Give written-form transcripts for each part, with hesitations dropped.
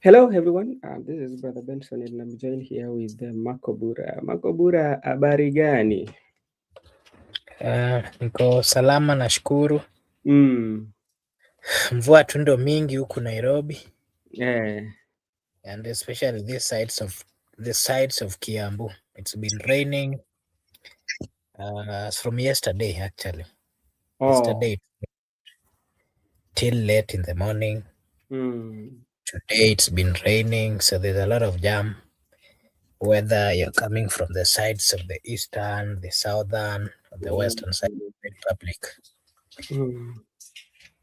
Hello, everyone. This is Brother Benson, and I'm joined here with Makobura. Makobura, habari gani? Niko salama nashukuru. Mm, Mvua tu ndo mingi huku Nairobi, eh, and especially the sides of Kiambu. It's been raining from yesterday actually. oh, Yesterday till late in the morning. mm, Today it's been raining, so there's a lot of jam. Whether you're coming from the sides of the eastern, the southern, or the western side of the republic. mm,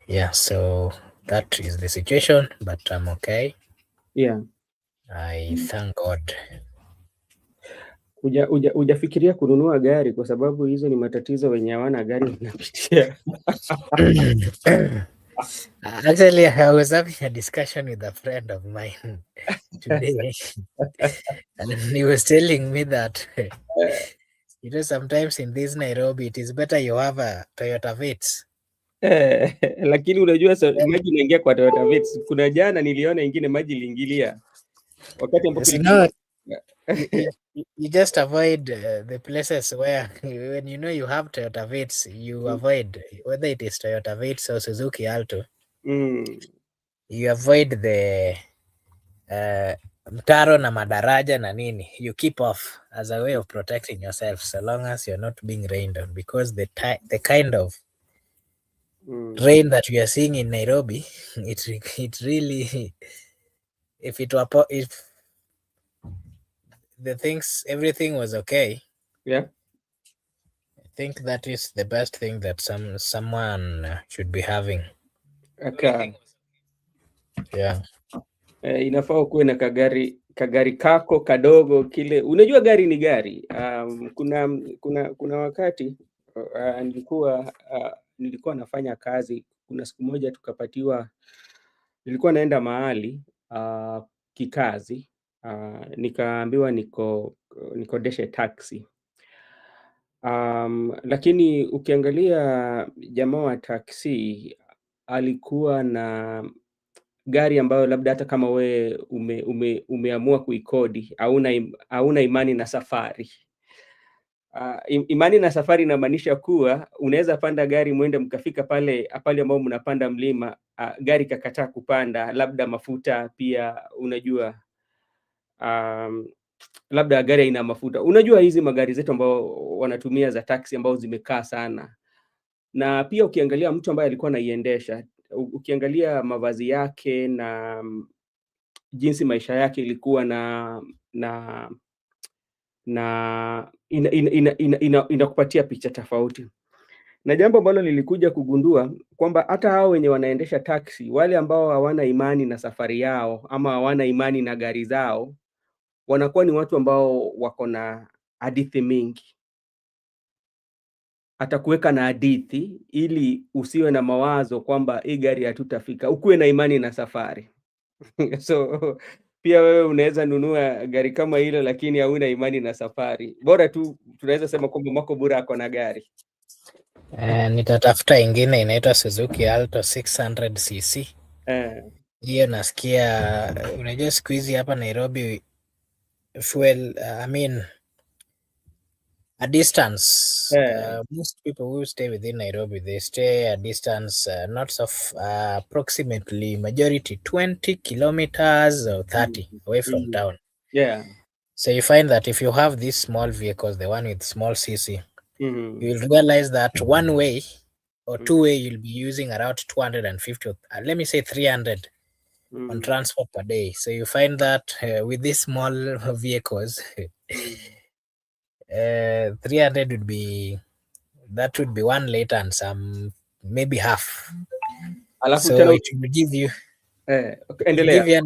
Yeah, so that is the situation, but I'm okay. yeah. I thank God. Hujafikiria kununua gari kwa sababu hizo ni matatizo wenye hawana gari wanapitia. Actually, I was having a discussion with a friend of mine today, and he was telling me that sometimes in this Nairobi, it is better you have a Toyota Vitz. Lakini unajua maji inaingia kwa Toyota Vitz. Kuna jana niliona ingine maji iliingilia wakati ambapo So no, you just avoid the places where when you know you have Toyota Vitz, you avoid whether it is Toyota Vitz or Suzuki Alto. Mm, You avoid the mtaro na madaraja na nini, you keep off as a way of protecting yourself so long as you're not being rained on, because the kind of rain that we are seeing in Nairobi, it really if the things everything was okay, yeah. I think that is the best thing that someone should be having. Aka, Yeah. inafaa ukuwe na kagari kako kadogo kile. Unajua gari ni gari. Kuna wakati nilikuwa nafanya kazi. Kuna siku moja nilikuwa naenda mahali kikazi, nikaambiwa nikodeshe taxi. Lakini ukiangalia jamaa wa taxi alikuwa na gari ambayo labda hata kama we umeamua kuikodi hauna imani na safari. Imani na safari inamaanisha kuwa unaweza panda gari mwende mkafika pale ambao mnapanda mlima, gari kakataa kupanda, labda mafuta pia unajua, labda gari haina mafuta. Unajua hizi magari zetu ambao wanatumia za taxi ambao zimekaa sana. Na pia ukiangalia mtu ambaye alikuwa anaiendesha, ukiangalia mavazi yake na jinsi maisha yake ilikuwa na inakupatia picha tofauti. Na jambo ambalo nilikuja kugundua kwamba hata hao wenye wanaendesha taxi, wale ambao hawana imani na safari yao ama hawana imani na gari zao, wanakuwa ni watu ambao wako na hadithi mingi. Atakuweka na hadithi ili usiwe na mawazo kwamba hii gari hatutafika, ukuwe na imani na safari. So pia wewe unaweza nunua gari kama hilo lakini hauna imani na safari. Bora tu tunaweza sema kwamba Makobura ako na gari. Nitatafuta ingine inaitwa Suzuki Alto 600cc. Hiyo nasikia, unajua siku hizi hapa Nairobi fuel, a distance. Most people who stay within Nairobi, they stay a distance not of approximately majority 20 kilometers or 30 away from town. Yeah. So you find that if you have these small vehicles, the one with small cc, you will realize that one way or two way you'll be using around 250, let me say 300 on transport per day. So you find that with these small vehicles, 300 would be 1 liter and some, maybe half. So it will give you an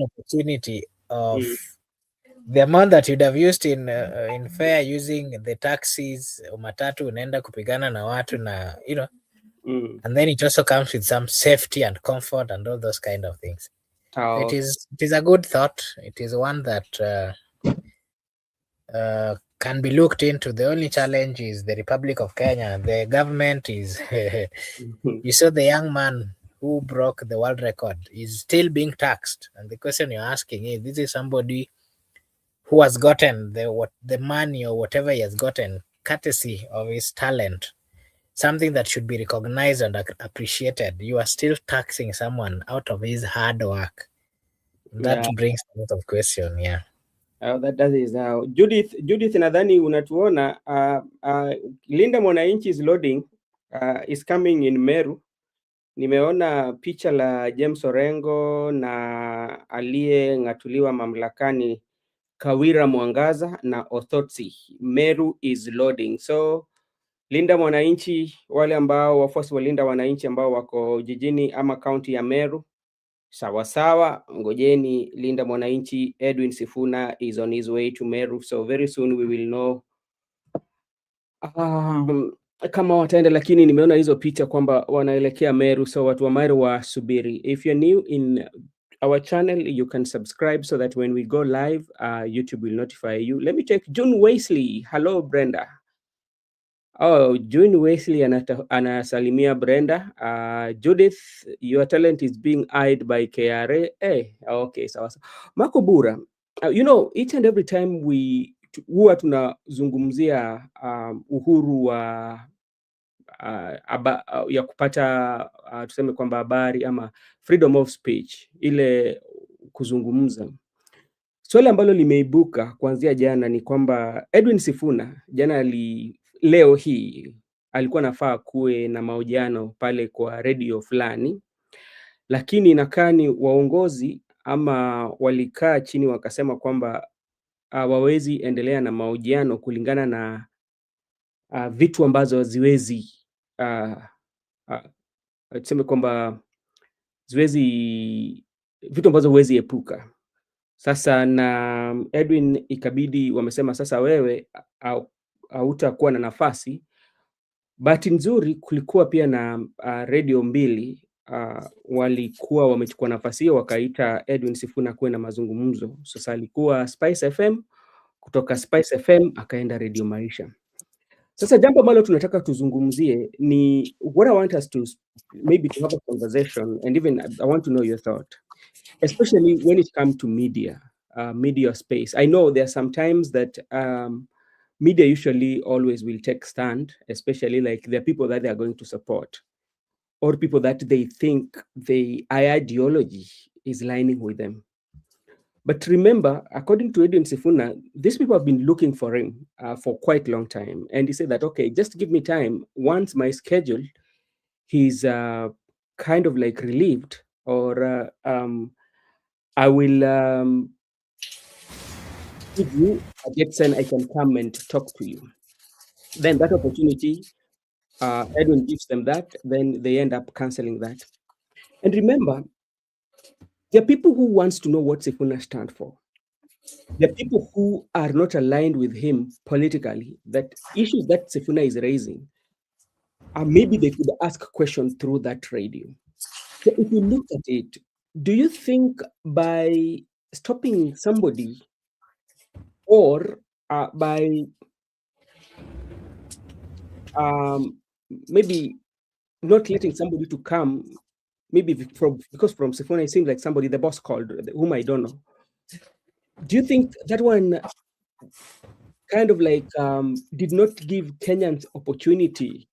opportunity of the amount that you'd have used in fare using the taxis or matatu, unaenda kupigana na watu na and then it also comes with some safety and comfort and all those kind of things. It is a good thought. It is one that can be looked into. The only challenge is the Republic of Kenya. The government is you saw the young man who broke the world record is still being taxed. And the question you're asking is, this is somebody who has gotten the money or whatever he has gotten courtesy of his talent, something that should be recognized and appreciated. You are still taxing someone out of his hard work. That brings a lot of question. That is now. Judith, nadhani unatuona. Linda Mwananchi is loading, is coming in Meru. Nimeona picha la James Orengo na aliyeng'atuliwa mamlakani Kawira Mwangaza na Othotsi. Meru is loading. So Linda Mwananchi, wale ambao wafuasi wa Linda Mwananchi ambao wako jijini ama kaunti ya Meru, sawa, ngojeni Linda Mwananchi. Edwin Sifuna is on his way to Meru, so very soon we will know kama wataenda, lakini nimeona hizo picha kwamba wanaelekea Meru, so watu wa Meru wasubiri. If you're new in our channel, you can subscribe so that when we go live, YouTube will notify you. Let me check. June Wesley, hello Brenda. Oh, June Wesley anasalimia Brenda. Judith, your talent is being eyed by KRA. Okay, sawa. Marco Bura, you know, each and every time huwa tunazungumzia uhuru wa ya kupata tuseme kwamba habari ama freedom of speech, ile kuzungumza. Swali ambalo limeibuka kuanzia jana ni kwamba Edwin Sifuna leo hii alikuwa nafaa kuwe na mahojiano pale kwa radio fulani, lakini inakani waongozi ama walikaa chini wakasema kwamba wawezi endelea na mahojiano kulingana na vitu ambazo ziwezi tuseme kwamba vitu ambazo huwezi epuka. Sasa na Edwin ikabidi wamesema sasa wewe hautakuwa na nafasi. Bahati nzuri kulikuwa pia na radio mbili walikuwa wamechukua nafasi hiyo, wakaita Edwin Sifuna kuwe na mazungumzo. Sasa alikuwa Spice FM, kutoka Spice FM akaenda Radio Maisha. Sasa jambo ambalo tunataka tuzungumzie ni what I want us to maybe to have a conversation, and even I want to know your thought, especially when it comes to media space. I know there are some times that media usually always will take stand, especially like there are people that they are going to support or people that they think the ideology is lining with them. But remember, according to Edwin Sifuna, these people have been looking for him for quite a long time. And he said that, okay, just give me time. Once my schedule, he's kind of like relieved, or I will give you a date and I can come and talk to you. Then that opportunity, Edwin gives them that, then they end up canceling that. And remember, there are people who wants to know what Sifuna stands for. There are people who are not aligned with him politically, that issues that Sifuna is raising, maybe they could ask questions through that radio. So if you look at it, do you think by stopping somebody or by maybe not letting somebody to come, maybe because from Sifuna it seems like somebody the boss called, whom I don't know. Do you think that one kind of like did not give Kenyans opportunity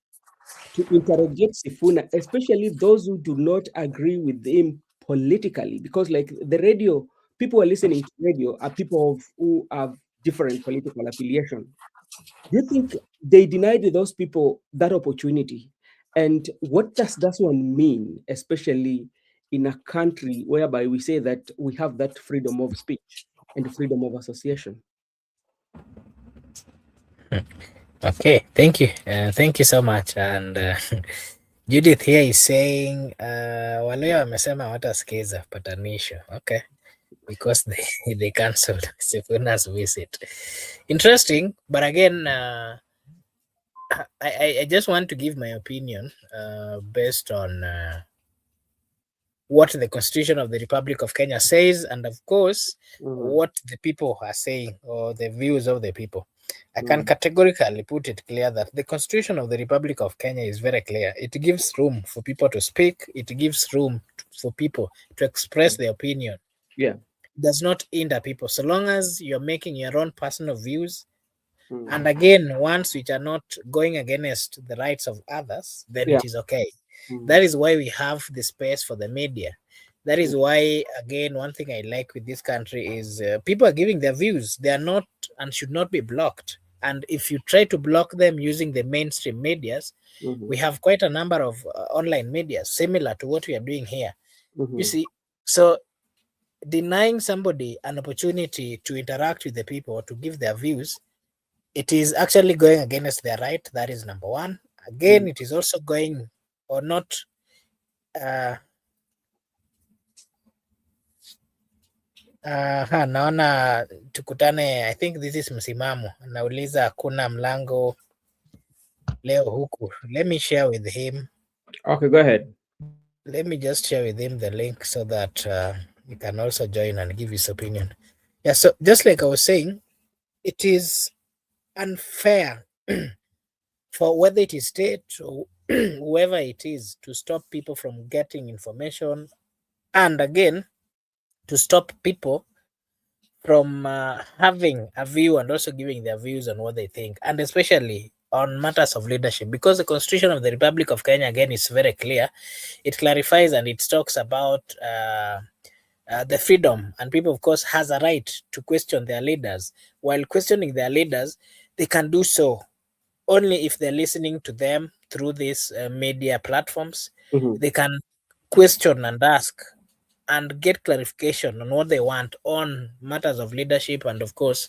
to interrogate Sifuna, especially those who do not agree with him politically? Because like the radio, people who are listening to radio are people who have different political affiliation. Do you think they denied those people that opportunity? And what does that one mean, especially in a country whereby we say that we have that freedom of speech and freedom of association? Okay, thank you. Thank you so much. And Judith here is saying wale wamesema watasikiza patanisho. Okay, because they cancelled Sifuna's visit. Interesting, but again, I just want to give my opinion based on what the Constitution of the Republic of Kenya says, and of course, what the people are saying or the views of the people. I can categorically put it clear that the Constitution of the Republic of Kenya is very clear. It gives room for people to speak. It gives room for people to express their opinion. Yeah. It does not hinder people. So long as you're making your own personal views, and again, ones which are not going against the rights of others, then it is okay. That is why we have the space for the media. That is why, again, one thing I like with this country is people are giving their views. They are not and should not be blocked. And if you try to block them using the mainstream medias, we have quite a number of online medias similar to what we are doing here. You see, so denying somebody an opportunity to interact with the people, to give their views, it is actually going against their right. That is number one. Again, it is also going or not naona tukutane. I think this is msimamo. Nauliza hakuna mlango leo huku. Let me share with him. Okay, go ahead. Let me just share with him the link so that he can also join and give his opinion. Yeah, so just like I was saying, it is unfair for whether it is state or whoever it is to stop people from getting information, and again, to stop people from having a view and also giving their views on what they think, and especially on matters of leadership, because the Constitution of the Republic of Kenya, again, is very clear. It clarifies and it talks about the freedom, and people, of course, has a right to question their leaders. While questioning their leaders, they can do so only if they're listening to them through these media platforms. They can question and ask and get clarification on what they want on matters of leadership. And of course,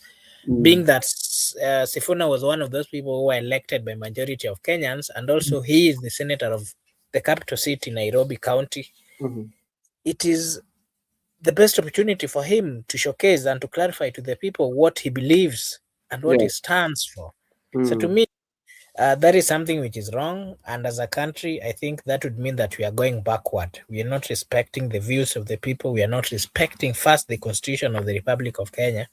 being that Sifuna was one of those people who were elected by majority of Kenyans, and also he is the senator of the capital city, Nairobi County, it is the best opportunity for him to showcase and to clarify to the people what he believes and what he stands for. So to me, that is something which is wrong. And as a country, I think that would mean that we are going backward. We are not respecting the views of the people. We are not respecting first the Constitution of the Republic of Kenya.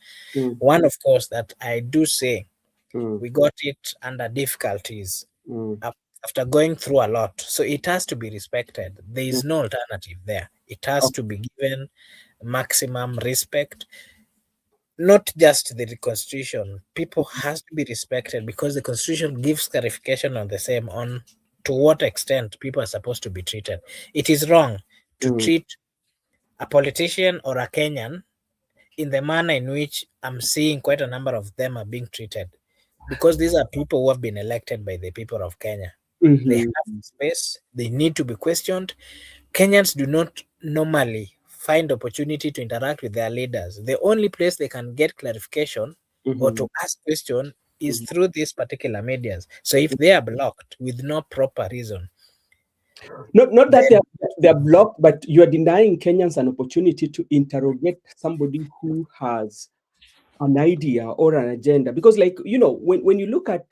One, of course, that I do say we got it under difficulties after going through a lot. So it has to be respected. There is no alternative there. It has to be given maximum respect. Not just the Constitution, people has to be respected, because the Constitution gives clarification on the same, on to what extent people are supposed to be treated. It is wrong to treat a politician or a Kenyan in the manner in which I'm seeing quite a number of them are being treated, because these are people who have been elected by the people of Kenya. They have space, they need to be questioned. Kenyans do not normally find opportunity to interact with their leaders. The only place they can get clarification or to ask question is through these particular medias. So if they are blocked with no proper reason, not that they're blocked, but you are denying Kenyans an opportunity to interrogate somebody who has an idea or an agenda. Because, like, you know, when you look at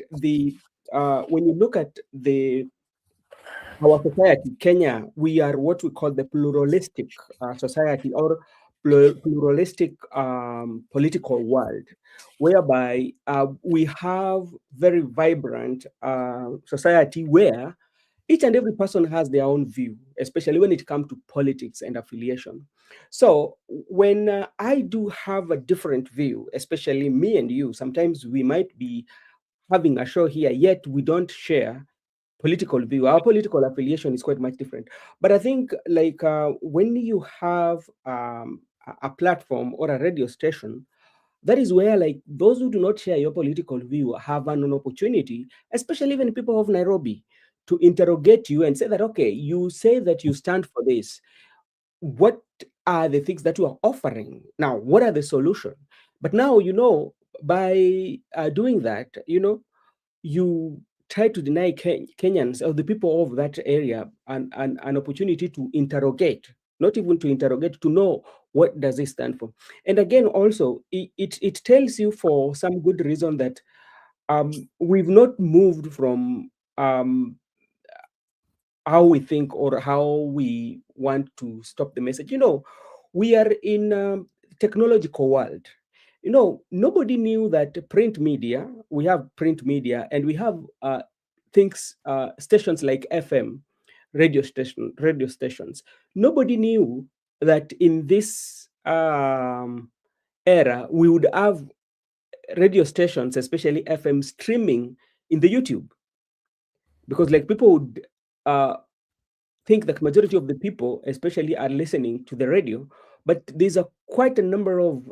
our society, Kenya, we are what we call the pluralistic society, or pluralistic political world, whereby we have very vibrant society where each and every person has their own view, especially when it comes to politics and affiliation. So when I do have a different view, especially me and you, sometimes we might be having a show here, yet we don't share political view. Our political affiliation is quite much different. But I think, like, when you have a platform or a radio station, that is where, like, those who do not share your political view have an opportunity, especially even people of Nairobi, to interrogate you and say that, okay, you say that you stand for this. What are the things that you are offering? Now, what are the solutions? But now, you know, by doing that, you know, you try to deny Kenyans or the people of that area an opportunity to interrogate, not even to interrogate, to know what does it stand for. And again, also, it tells you for some good reason that we've not moved from how we think or how we want to stop the message. You know, we are in a technological world. nobody knew that print media, we have print media, and we have stations like FM, radio stations. Nobody knew that in this era, we would have radio stations, especially FM, streaming in the YouTube. Because like people would think that majority of the people, especially, are listening to the radio, but there's quite a number of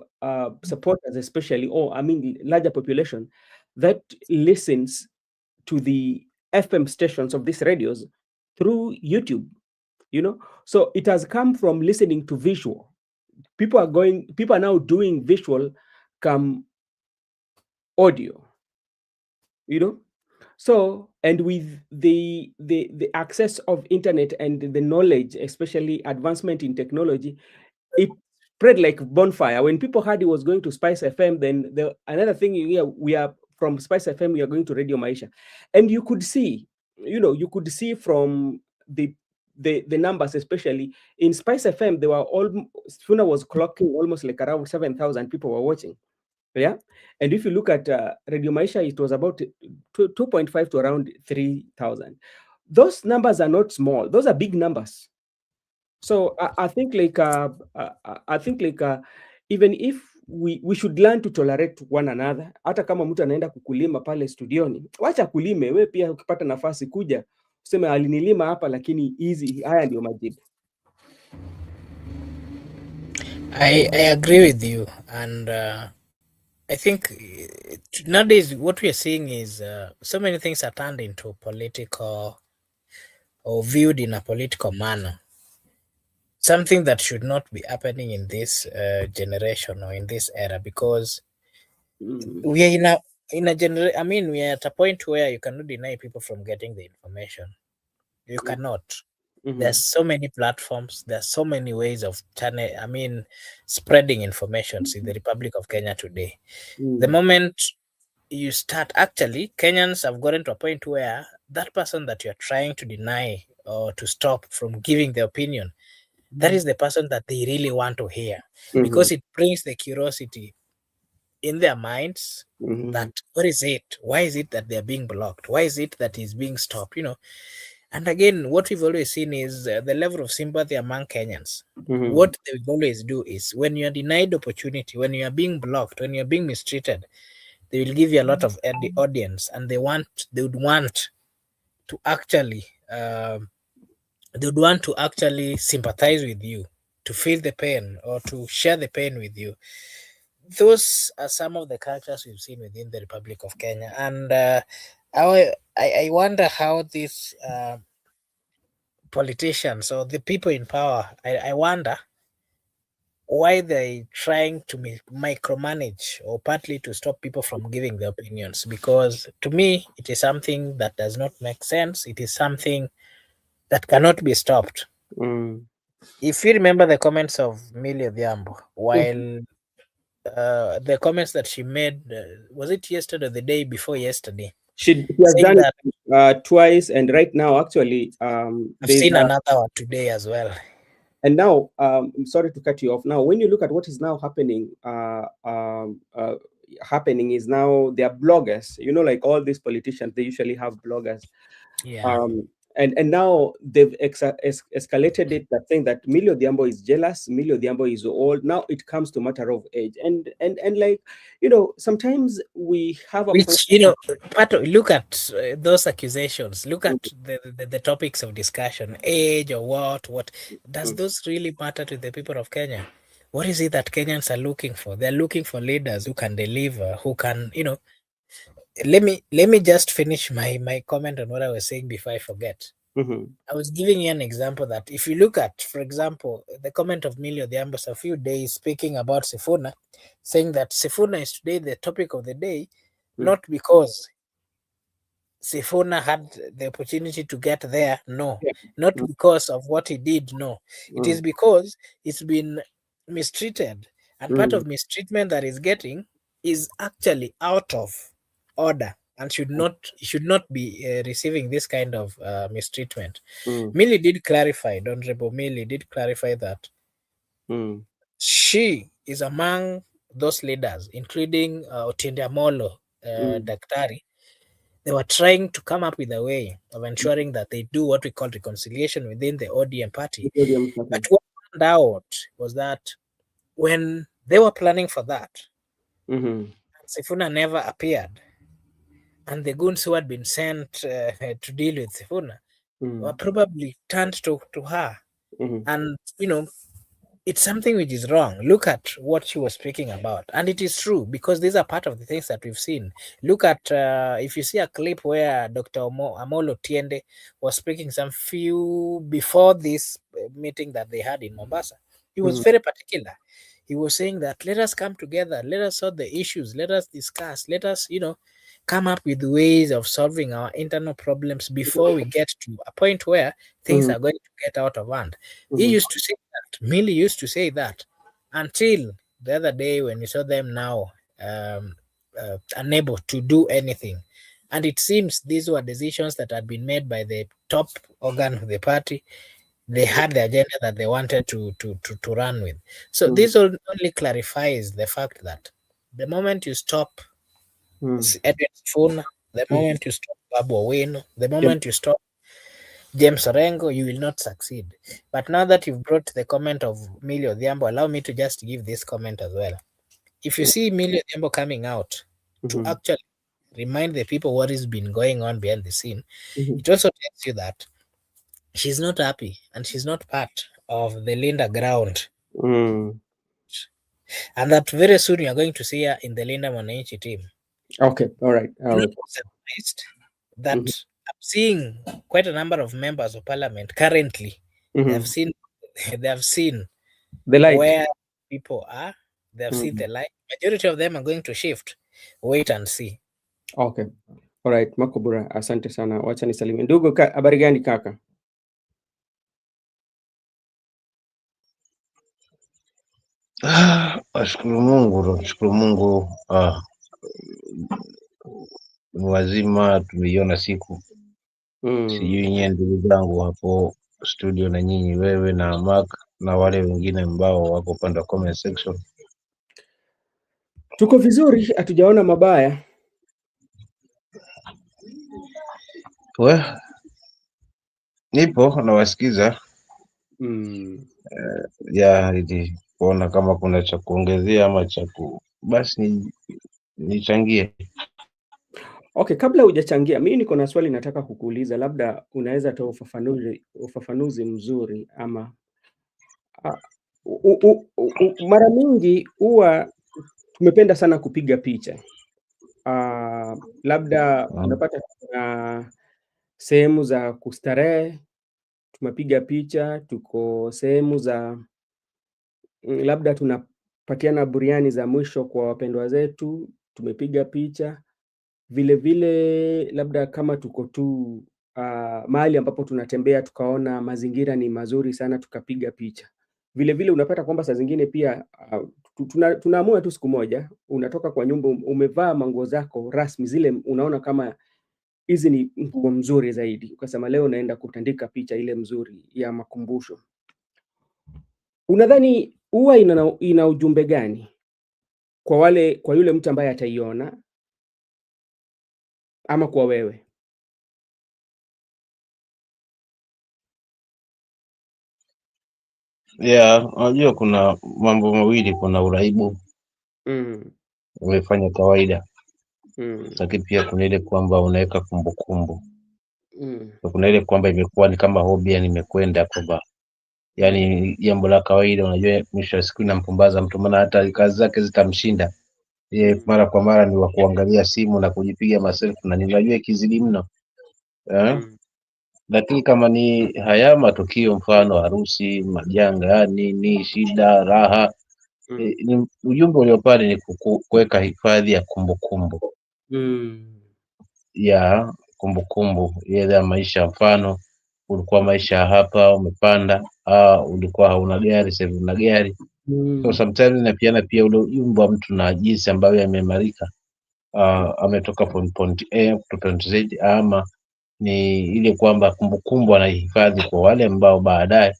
supporters, especially, or I mean, larger population that listens to the FM stations of these radios through YouTube. So it has come from listening to visual. People are now doing visual come audio. So, and with the access of internet and the knowledge, especially advancement in technology, it spread like bonfire. When people heard it was going to Spice FM, then another thing, we are from Spice FM, we are going to Radio Maisha. And you could see from the numbers, especially in Spice FM, they were Sifuna was clocking almost like around 7,000 people were watching. Yeah. And if you look at Radio Maisha, it was about 2.5 to around 3,000. Those numbers are not small. Those are big numbers. So I think even if we should learn to tolerate one another. Hata kama mtu anaenda kukulima pale studioni, wacha kulime. We pia ukipata nafasi kuja useme alinilima hapa, lakini haya ndio majibu. I agree with you, and I think nowadays what we are seeing is so many things are turned into political or viewed in a political manner. Something that should not be happening in this generation or in this era, because we are in a generation. I mean, we are at a point where you cannot deny people from getting the information. You cannot. There's so many platforms. There's so many ways of spreading information in the Republic of Kenya today. The moment you start, actually, Kenyans have gotten to a point where that person that you're trying to deny or to stop from giving their opinion, that is the person that they really want to hear, because it brings the curiosity in their minds that what is it? Why is it that they're being blocked? Why is it that he's being stopped? And again, what we've always seen is the level of sympathy among Kenyans. What they will always do is, when you are denied opportunity, when you are being blocked, when you're being mistreated, they will give you a lot of audience, and they would want to actually sympathize with you, to feel the pain or to share the pain with you. Those are some of the cultures we've seen within the Republic of Kenya, and I wonder how these politicians or the people in power, I wonder why they're trying to micromanage or partly to stop people from giving their opinions, because to me, it is something that does not make sense. It is something that cannot be stopped. If you remember the comments of Millie Odhiambo, while the comments that she made, was it yesterday or the day before yesterday? She has done it twice, and right now, actually, I've seen another one today as well. And now, I'm sorry to cut you off. Now, when you look at what is now happening, is now they are bloggers. Like all these politicians, they usually have bloggers. Yeah. And now they've escalated it, that saying that Millie Odhiambo is jealous, Millie Odhiambo is old. Now it comes to matter of age. And like, sometimes we have a which, look at those accusations. Look at the topics of discussion, age or what. Does those really matter to the people of Kenya? What is it that Kenyans are looking for? They're looking for leaders who can deliver, who can, let me just finish my comment on what I was saying before I forget. I was giving you an example that if you look at, for example, the comment of Millie Odhiambo a few days speaking about Sifuna, saying that Sifuna is today the topic of the day, not because Sifuna had the opportunity to get there, no. Not because of what he did, no. It is because it's been mistreated, and part of mistreatment that is getting is actually out of order and should not be receiving this kind of mistreatment. Millie did clarify, Honorable Millie did clarify that she is among those leaders, including Otiende Amolo, Daktari, they were trying to come up with a way of ensuring that they do what we call reconciliation within the ODM party. But what turned out was that when they were planning for that, Sifuna never appeared. And the goons who had been sent to deal with Sifuna were probably turned to her. And, it's something which is wrong. Look at what she was speaking about. And it is true, because these are part of the things that we've seen. Look at, if you see a clip where Dr. Amolo Tiende was speaking some few before this meeting that they had in Mombasa, he was very particular. He was saying that let us come together, let us solve the issues, let us discuss, let us, come up with ways of solving our internal problems before we get to a point where things are going to get out of hand. He used to say that, Millie used to say that, until the other day when we saw them now unable to do anything. And it seems these were decisions that had been made by the top organ of the party. They had the agenda that they wanted to run with. So this only clarifies the fact that the moment you stop Edwin Sifuna, the moment you stop Babu Owino, the moment you stop James Orengo, you will not succeed. But now that you've brought the comment of Millie Odhiambo, allow me to just give this comment as well. If you see Millie Odhiambo coming out to actually remind the people what has been going on behind the scene, it also tells you that she's not happy and she's not part of the Linda ground. And that very soon you're going to see her in the Linda Mwananchi team. Okay, all right. That I'm seeing quite a number of members of parliament currently. They have seen the light where people are. They have seen the light. Majority of them are going to shift. Wait and see. Okay, all right. Makobura, asante sana. Wacha nisalimie ndugu. Habari gani kaka? Nashukuru Mungu, wazima, tumeiona siku. Sijui nyie ndugu zangu hapo studio na nyinyi, wewe na Mark na wale wengine ambao wako upande wa comment section. Tuko vizuri, hatujaona mabaya. Nipo nawasikiza. Ili kuona kama kuna cha kuongezea ama cha basi nichangie. Okay, kabla hujachangia, mimi niko na swali nataka kukuuliza, labda unaweza toa ufafanuzi mzuri ama mara mingi huwa tumependa sana kupiga picha. Labda unapata sehemu za kustarehe tumepiga picha, tuko sehemu za labda tunapatiana buriani za mwisho kwa wapendwa zetu, tumepiga picha. Vile labda kama tuko tu mahali ambapo tunatembea tukaona mazingira ni mazuri sana tukapiga picha. Vile unapata kwamba saa zingine pia tunaamua tu siku moja unatoka kwa nyumba umevaa manguo zako rasmi zile unaona kama hizi ni nguo mzuri zaidi. Ukasema leo naenda kutandika picha ile mzuri ya makumbusho. Unadhani huwa ina ujumbe gani kwa yule mtu ambaye ataiona ama kwa wewe? Unajua kuna mambo mawili, kuna uraibu umefanya kawaida, lakini pia kuna ile kwamba unaweka kumbukumbu. Kuna ile kwamba imekuwa ni kama hobby, yani imekwenda kwamba yani jambo la kawaida. Unajua mwisho wa siku inampumbaza mtu, maana hata kazi zake zitamshinda yeye. Mara kwa mara ni wa kuangalia simu na kujipiga maselfie na ninajua kizidi mno. Lakini kama ni haya matukio, mfano harusi, majanga, nini, shida, raha, ni ujumbe ulio pale ni kuweka hifadhi ya kumbukumbu. Ya kumbukumbu ile ya maisha. Mfano ulikuwa maisha hapa umepanda, ulikuwa hauna gari, sasa una gari. So sometimes pia ule ujumbe wa mtu na jinsi ambavyo ameimarika, ametoka point A to point Z, ama ni ile kwamba kumbukumbu anahifadhi kwa wale ambao baadaye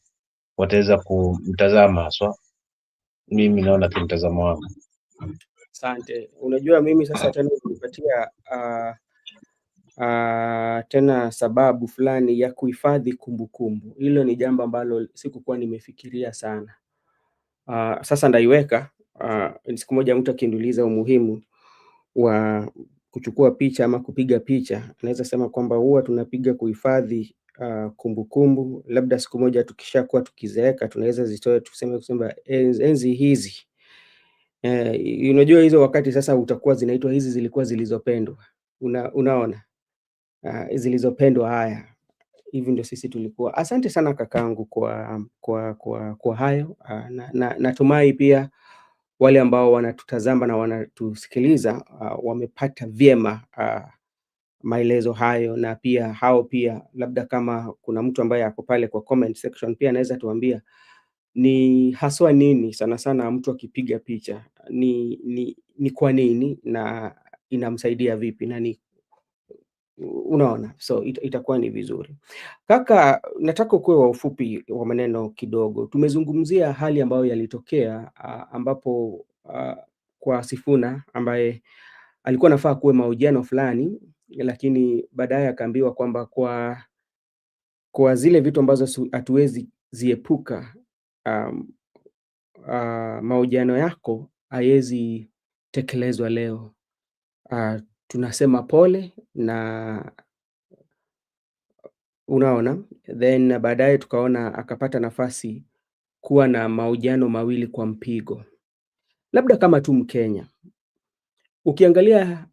wataweza kumtazama. So mimi naona kimtazamo wangu. Asante. Unajua mimi sasa tena kunipatia tena sababu fulani ya kuhifadhi kumbukumbu. Hilo ni jambo ambalo sikukuwa nimefikiria sana. Sasa ndaiweka siku moja mtu akiniuliza umuhimu wa kuchukua picha ama kupiga picha, naweza sema kwamba huwa tunapiga kuhifadhi kumbukumbu. Labda siku moja tukishakuwa tukizeeka tunaweza zitoa tuseme enzi hizi. Unajua hizo wakati sasa utakuwa zinaitwa hizi zilikuwa zilizopendwa. Unaona? Zilizopendwa haya. Hivi ndio sisi tulikuwa. Asante sana kakangu kwa hayo. Natumai pia wale ambao wanatutazama na wanatusikiliza wamepata vyema maelezo hayo, na pia hao pia labda kama kuna mtu ambaye ako pale kwa comment section pia anaweza tuambia ni haswa nini sana sana mtu akipiga picha ni kwa nini na inamsaidia vipi na ni unaona, so itakuwa ni vizuri. Kaka, nataka ukuwe wa ufupi wa maneno kidogo. Tumezungumzia hali ambayo yalitokea ambapo kwa Sifuna ambaye alikuwa nafaa kuwe mahojiano fulani, lakini baadaye akaambiwa kwamba kwa zile vitu ambazo hatuwezi ziepuka, mahojiano yako haiwezi tekelezwa leo. Tunasema pole na unaona, then baadaye tukaona akapata nafasi kuwa na mahojiano mawili kwa mpigo. Labda kama tu Mkenya, ukiangalia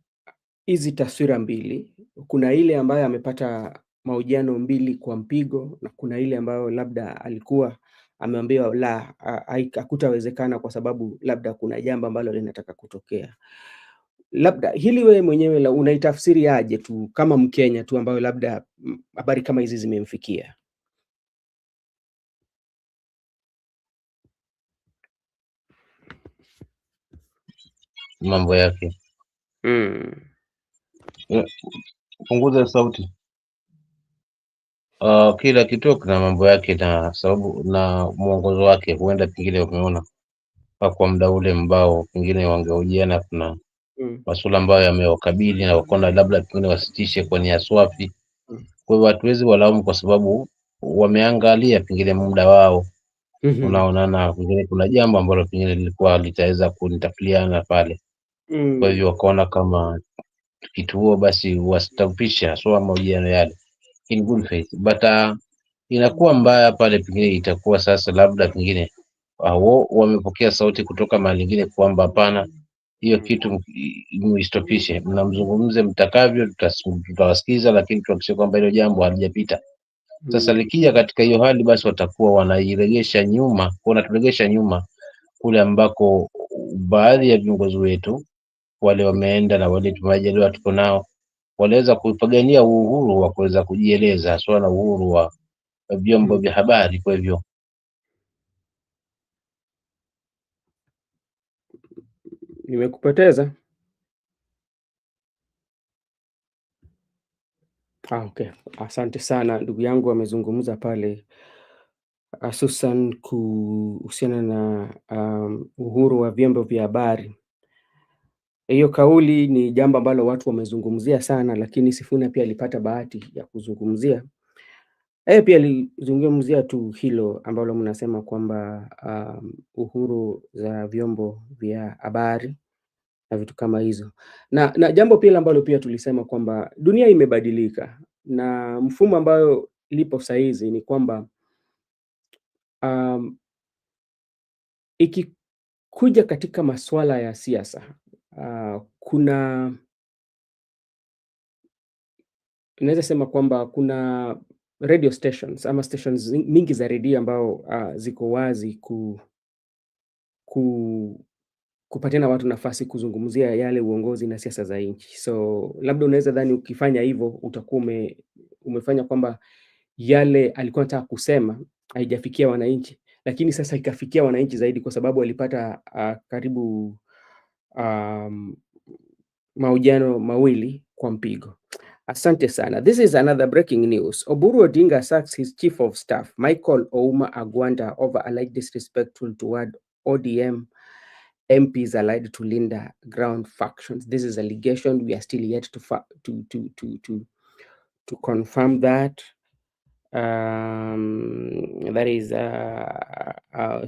hizi taswira mbili, kuna ile ambayo amepata mahojiano mbili kwa mpigo na kuna ile ambayo labda alikuwa ameambiwa la hakutawezekana kwa sababu labda kuna jambo ambalo linataka kutokea. Labda hili wewe mwenyewe unaitafsiri aje tu kama Mkenya tu ambayo labda habari kama hizi zimemfikia? Mambo yake. Punguza sauti. Kila kituo kina mambo yake na sababu na mwongozo wake. Huenda pengine umeona kwa muda ule ambao pengine wangehojiana, kuna masuala ambayo yamewakabili na wakaona labda pengine wasitishe kwa nia swafi. Kwa hivyo hatuwezi walaumu kwa sababu wameangalia pengine muda wao. Unaona, na pengine kuna jambo ambalo pengine lilikuwa litaweza kunitafiliana pale. Kwa hivyo wakaona kama kituo basi wasitapisha so mahojiano yale in good faith, but inakuwa mbaya pale pengine itakuwa sasa labda pengine wao wamepokea sauti kutoka mahali nyingine kwamba hapana, hiyo kitu muistopishe, mnamzungumze mtakavyo, tutawasikiza, lakini tuhakikishe kwamba hilo jambo halijapita. Sasa likija katika hiyo hali, basi watakuwa wanaturegesha nyuma kule ambako baadhi ya viongozi wetu wale wameenda na wale tumejaliwa tuko nao waliweza kupigania uhuru wa kuweza kujieleza, swala uhuru wa vyombo vya habari. Kwa hivyo nimekupoteza. Okay. Asante sana ndugu yangu amezungumza pale hususan kuhusiana na uhuru wa vyombo vya habari. Hiyo kauli ni jambo ambalo watu wamezungumzia sana, lakini Sifuna pia alipata bahati ya kuzungumzia. Pia alizungumzia tu hilo ambalo mnasema kwamba uhuru za vyombo vya habari na vitu kama hizo. Na jambo pia ambalo pia tulisema kwamba dunia imebadilika na mfumo ambayo lipo saizi ni kwamba ikikuja katika masuala ya siasa, kuna naweza sema kwamba kuna radio stations ama stations mingi za redio ambao ziko wazi kupatiana watu nafasi kuzungumzia yale uongozi na siasa za nchi. So labda unaweza dhani ukifanya hivyo utakuwa umefanya kwamba yale alikuwa anataka kusema haijafikia wananchi, lakini sasa ikafikia wananchi zaidi kwa sababu walipata karibu mahojiano mawili kwa mpigo. Asante sana. This is another breaking news. Oburu Odinga sacks his chief of staff, Michael Ouma Agwanda, over alleged disrespectful toward ODM MPs allied to Linda ground factions. This is allegation. We are still yet to confirm that. That is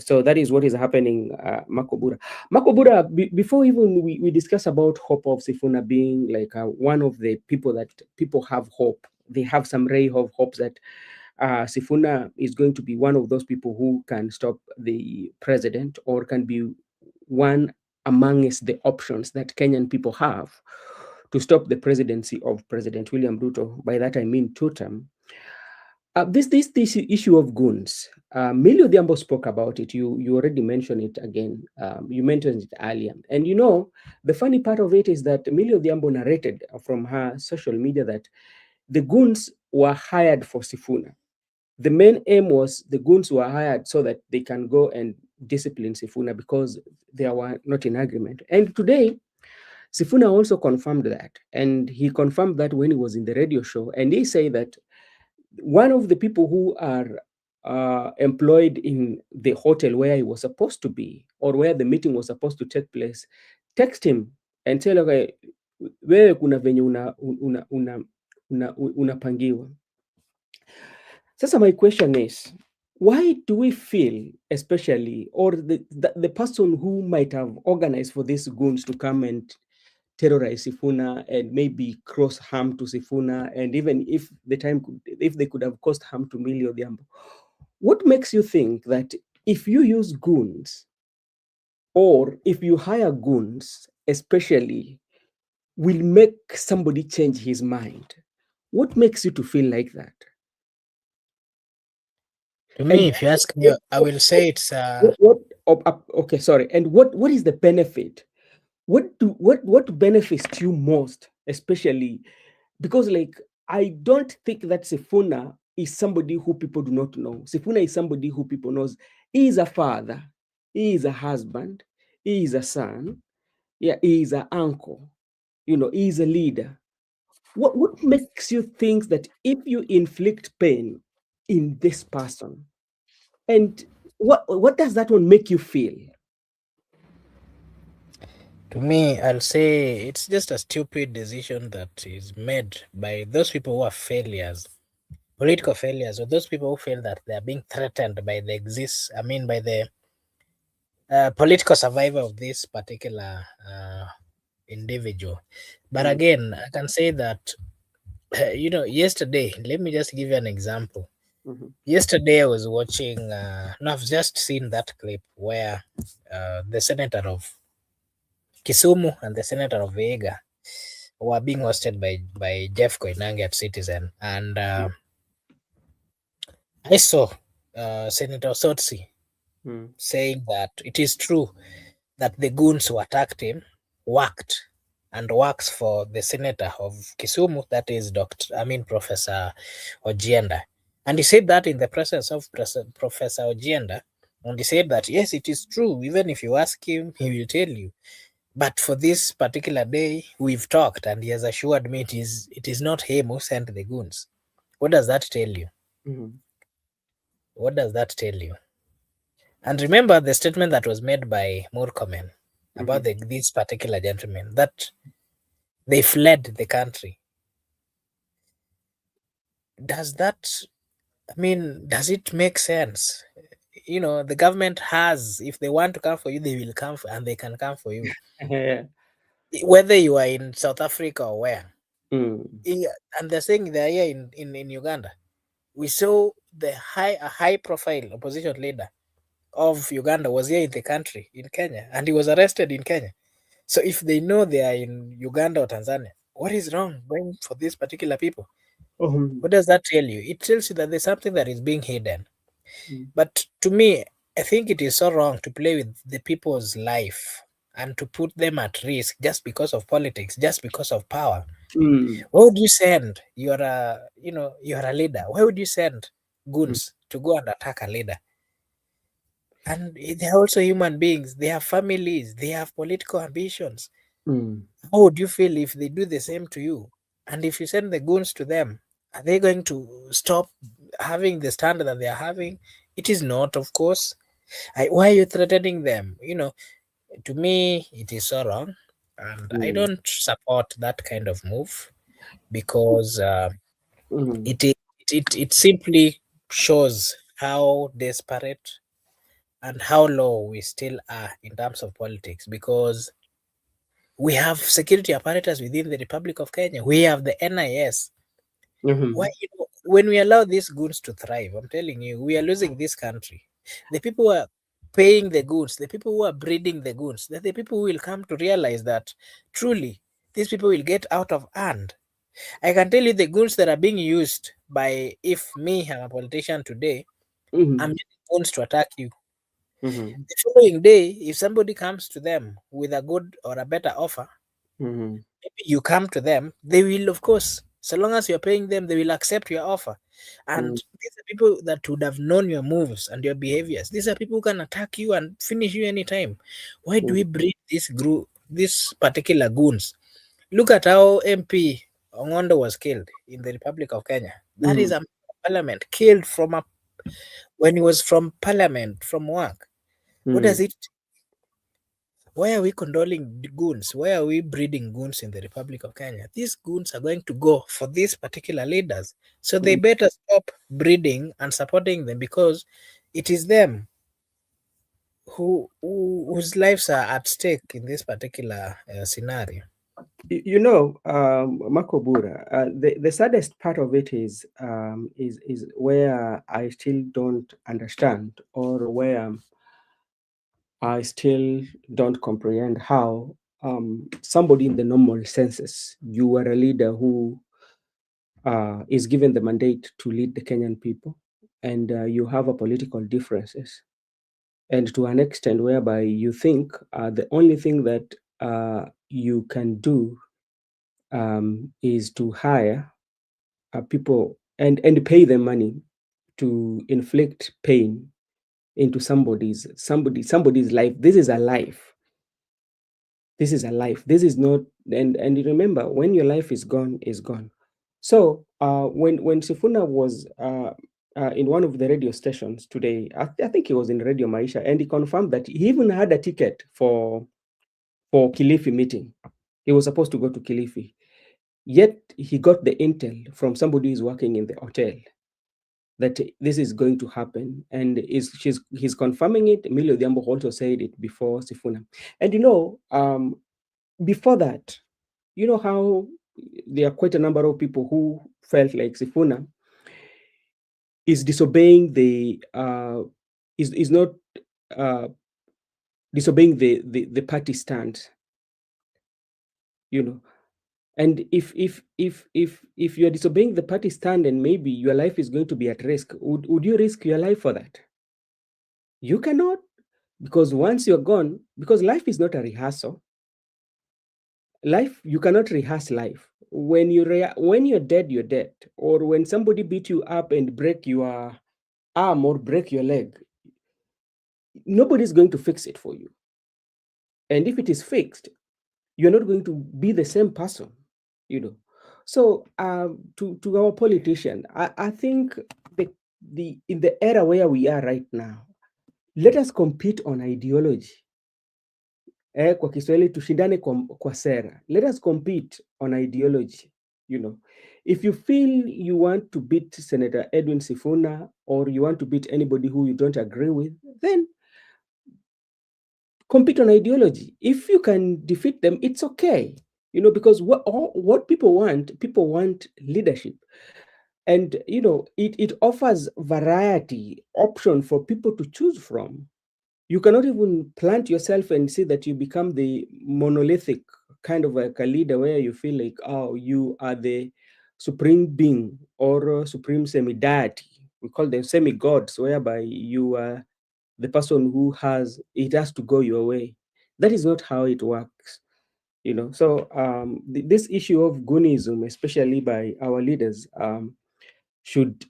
so that is what is happening. Makobura, before even we discuss about hope of Sifuna being like one of the people that people have hope, they have some ray of hope that Sifuna is going to be one of those people who can stop the president, or can be one amongst the options that Kenyan people have to stop the presidency of President William Ruto. By that I mean two-term. This issue of goons, Millie Odhiambo spoke about it. You already mentioned it again. You mentioned it earlier. And you know, the funny part of it is that Millie Odhiambo narrated from her social media that the goons were hired for Sifuna. The main aim was the goons were hired so that they can go and discipline Sifuna because they were not in agreement. And today, Sifuna also confirmed that. And he confirmed that when he was in the radio show. And he said that one of the people who are employed in the hotel where he was supposed to be, or where the meeting was supposed to take place, text him and tell, okay, wewe kuna venye unapangiwa. Sasa my question is, why do we feel, especially, or the person who might have organized for these goons to come and terrorize Sifuna and maybe cause harm to Sifuna, and even if they could have caused harm to Millie Odhiambo, what makes you think that if you use goons, or if you hire goons, especially, will make somebody change his mind? What makes you to feel like that? To me, if you ask me, I will say it's okay, sorry. And what is the benefit? What benefits you most, especially because, like, I don't think that Sifuna is somebody who people do not know. Sifuna is somebody who people knows. He is a father, he is a husband, he is a son, yeah, he is an uncle, you know, he is a leader. What makes you think that if you inflict pain in this person, and what does that one make you feel? To me, I'll say it's just a stupid decision that is made by those people who are failures, political failures, or those people who feel that they are being threatened by the political survival of this particular individual. But again, I can say that yesterday, let me just give you an example. Yesterday I was watching I've just seen that clip where the senator of Kisumu and the senator of Vihiga were being hosted by Jeff Koinange at Citizen, and I saw Senator Sotsi saying that it is true that the goons who attacked him worked and works for the senator of Kisumu, that is Professor Ojienda. And he said that in the presence of Professor Ojienda, and he said that, yes, it is true. Even if you ask him, he will tell you. But for this particular day, we've talked, and he has assured me it is not him who sent the goons. What does that tell you? What does that tell you? And remember the statement that was made by Murkomen about these particular gentlemen, that they fled the country. Does it make sense? You know, the government has, if they want to come for you, they will come and they can come for you. Whether you are in South Africa or where. And they're saying they're here in Uganda. We saw a high profile opposition leader of Uganda was here in the country, in Kenya, and he was arrested in Kenya. So if they know they are in Uganda or Tanzania, what is wrong going for these particular people? What does that tell you? It tells you that there's something that is being hidden. But to me, I think it is so wrong to play with the people's life and to put them at risk just because of politics, just because of power. Why would you send? You're a leader. Why would you send goons to go and attack a leader? And they're also human beings. They have families. They have political ambitions. How would you feel if they do the same to you? And if you send the goons to them, are they going to stop having the standard that they are having? It is not, of course. Why are you threatening them? You know, To me, it is so wrong, and I don't support that kind of move because it simply shows how desperate and how low we still are in terms of politics, because we have security apparatus within the Republic of Kenya. We have the NIS. Why, when we allow these goons to thrive, I'm telling you, we are losing this country. The people who are paying the goons, the people who are breeding the goons, they're the people who will come to realize that truly these people will get out of hand. I can tell you the goons that are being used by, if me, I'm a politician today, I'm using goons to attack you. The following day, if somebody comes to them with a good or a better offer, maybe you come to them, they will, of course, so long as you're paying them, they will accept your offer. And these are people that would have known your moves and your behaviors. These are people who can attack you and finish you anytime. Why do we breed this group, these particular goons? Look at how MP Ongondo was killed in the Republic of Kenya. That is a parliament, killed when he was from parliament, from work. What does it? Why are we condoling goons? Why are we breeding goons in the Republic of Kenya? These goons are going to go for these particular leaders. So they better stop breeding and supporting them, because it is them whose lives are at stake in this particular scenario. Makobura, the saddest part of it is where I still don't understand, or where I still don't comprehend how somebody in the normal senses, you are a leader who is given the mandate to lead the Kenyan people, and you have a political differences, and to an extent whereby you think the only thing that you can do is to hire people and pay them money to inflict pain into somebody's life. This is a life. This is a life. This is not. And remember, when your life is gone, is gone. So when Sifuna was in one of the radio stations today, I think he was in Radio Maisha, and he confirmed that he even had a ticket for Kilifi meeting. He was supposed to go to Kilifi. Yet he got the intel from somebody who's working in the hotel that this is going to happen, and he's confirming it. Emilio Odhiambo also said it before Sifuna. And before that, you know how there are quite a number of people who felt like Sifuna is disobeying is not disobeying the party stand. And if you are disobeying the party stand, and maybe your life is going to be at risk, would you risk your life for that? You cannot, because once you're gone, because life is not a rehearsal. Life, you cannot rehearse life. When you're dead, you're dead. Or when somebody beat you up and break your arm or break your leg, nobody's going to fix it for you. And if it is fixed, you're not going to be the same person. So to our politician, I think in the era where we are right now, let us compete on ideology. Kwa Kiswahili tushindane kwa sera. Let us compete on ideology. If you feel you want to beat Senator Edwin Sifuna, or you want to beat anybody who you don't agree with, then compete on ideology. If you can defeat them, it's okay. Because what people want leadership. And it offers variety, option for people to choose from. You cannot even plant yourself and say that you become the monolithic kind of like a leader, where you feel like, oh, you are the supreme being or supreme semi-deity. We call them semi-gods, whereby you are the person who it has to go your way. That is not how it works. So this issue of goonism, especially by our leaders, should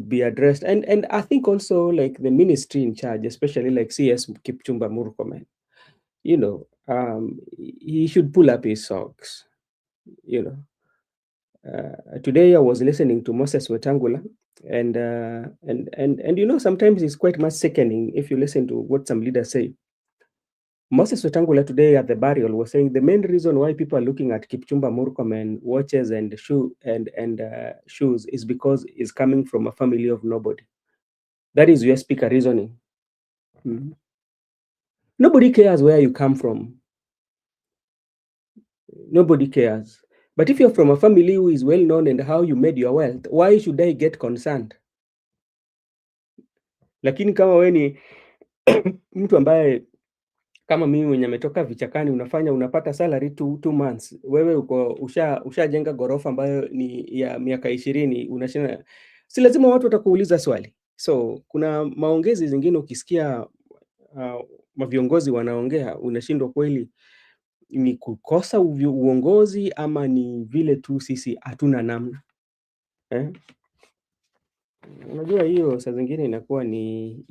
be addressed. And I think also, like, the ministry in charge, especially like CS Kipchumba Murkomen, he should pull up his socks. Today I was listening to Moses Wetangula, And you know, sometimes it's quite much sickening if you listen to what some leaders say. Moses Wetangula today at the burial was saying the main reason why people are looking at Kipchumba Murkomen watches and shoes is because he's coming from a family of nobody. That is your speaker reasoning. Nobody cares where you come from. Nobody cares. But if you're from a family who is well known and how you made your wealth, why should I get concerned? Lakini kama wewe ni mtu ambaye kama mimi mwenye ametoka vichakani, unapata salary 2 months, wewe uko ushajenga gorofa ambayo ni ya miaka 20, unashinda, si lazima watu watakuuliza swali. So kuna maongezi zingine ukisikia maviongozi wanaongea, unashindwa kweli ni kukosa uongozi ama ni vile tu sisi hatuna namna. Unajua hiyo saa zingine inakuwa ni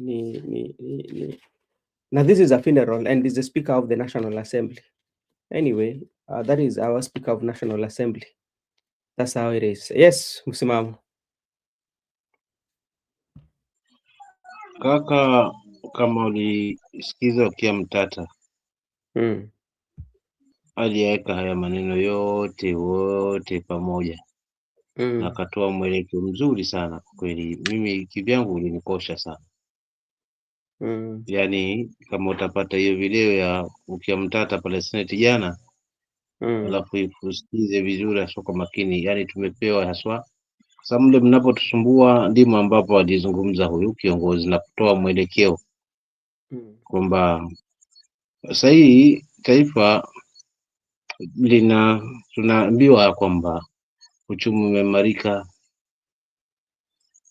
now this is a funeral and is the Speaker of the National Assembly. Anyway, that is our Speaker of National Assembly. That's how it is. Yes, msimamo. Kaka, kama ulisikiza Okiya Mtata aliweka haya maneno yote wote pamoja na akatoa mwelekeo mzuri sana kwa kweli. Mimi kivyangu ulinikosha sana. Yani kama utapata hiyo video ya Okiya Mtata pale Senate jana, alafu ifusikize vizuri haswa kwa makini, yani tumepewa haswa sasa mle mnapotusumbua ndimo ambapo alizungumza huyu kiongozi na kutoa mwelekeo kwamba sasa hii taifa tunaambiwa kwamba uchumi umeimarika,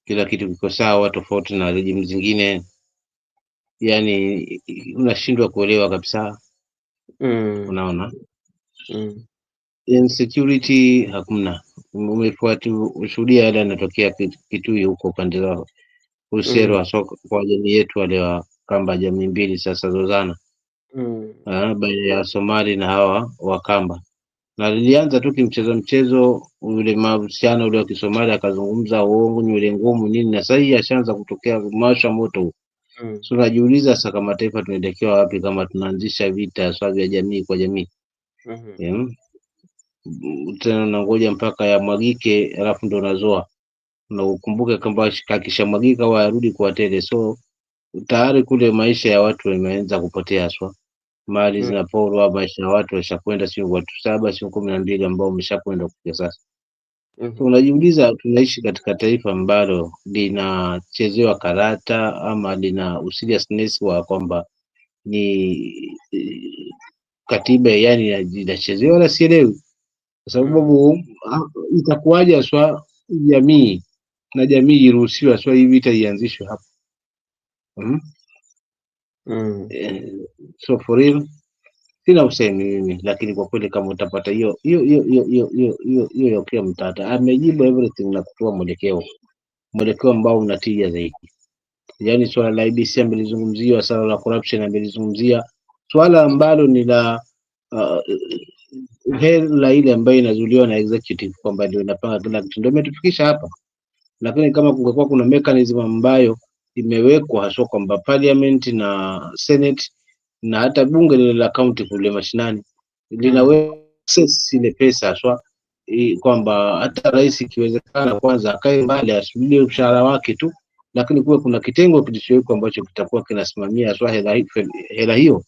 kila kitu kiko sawa, tofauti na rejimu zingine. Yani unashindwa kuelewa kabisa. Unaona, insecurity hakuna. Umefuata ushuhudia yale yanatokea Kitui huko upande wa Usero wa soko kwa jamii yetu, wale wa Kamba, jamii mbili sasa zozana baina ya Somali na hawa wa Kamba, na lilianza tu mchezo ule mahusiano ule wa Kisomali, akazungumza uongo, nywele ngumu nini, na sasa hii ashaanza kutokea masha moto. So najiuliza sasa kama taifa tunaelekea wapi kama tunaanzisha vita swali ya jamii kwa jamii? Tena nangoja mpaka yamwagike alafu ndo nazoa, na ukumbuke kwamba akishamwagika warudi kwa tele. So tayari kule maisha ya watu yameanza kupotea haswa, mali zinaporwa, maisha ya watu washakwenda, sio watu 7 sio 12 ambao wameshakwenda kufikia sasa. So unajiuliza tunaishi katika taifa ambalo linachezewa karata ama lina seriousness wa kwamba ni katiba yani inachezewa, wala sielewi kwa sababu itakuwaje haswa jamii na jamii iruhusiwe haswa hivi vita ianzishwe hapa. So for real sina usemi mimi, lakini kwa kweli kama utapata hiyo Okiya Mtata amejibu everything na kutoa mwelekeo ambao unatija zaidi. Yani swala la IBC amelizungumzia, swala la corruption amelizungumzia, swala ambalo ni la hela ile ambayo inazuliwa na executive kwamba ndio inapanga kila kitu, ndio imetufikisha hapa. Lakini kama kungekuwa kuna mechanism ambayo imewekwa haswa kwamba parliament na senate na hata bunge lile la county kule mashinani linaweza access ile pesa haswa, kwamba hata rais ikiwezekana kwanza akae mbali asubiri mshahara wake tu, lakini kuwe kuna kitengo kilichowekwa ambacho kitakuwa kinasimamia haswa hela hiyo,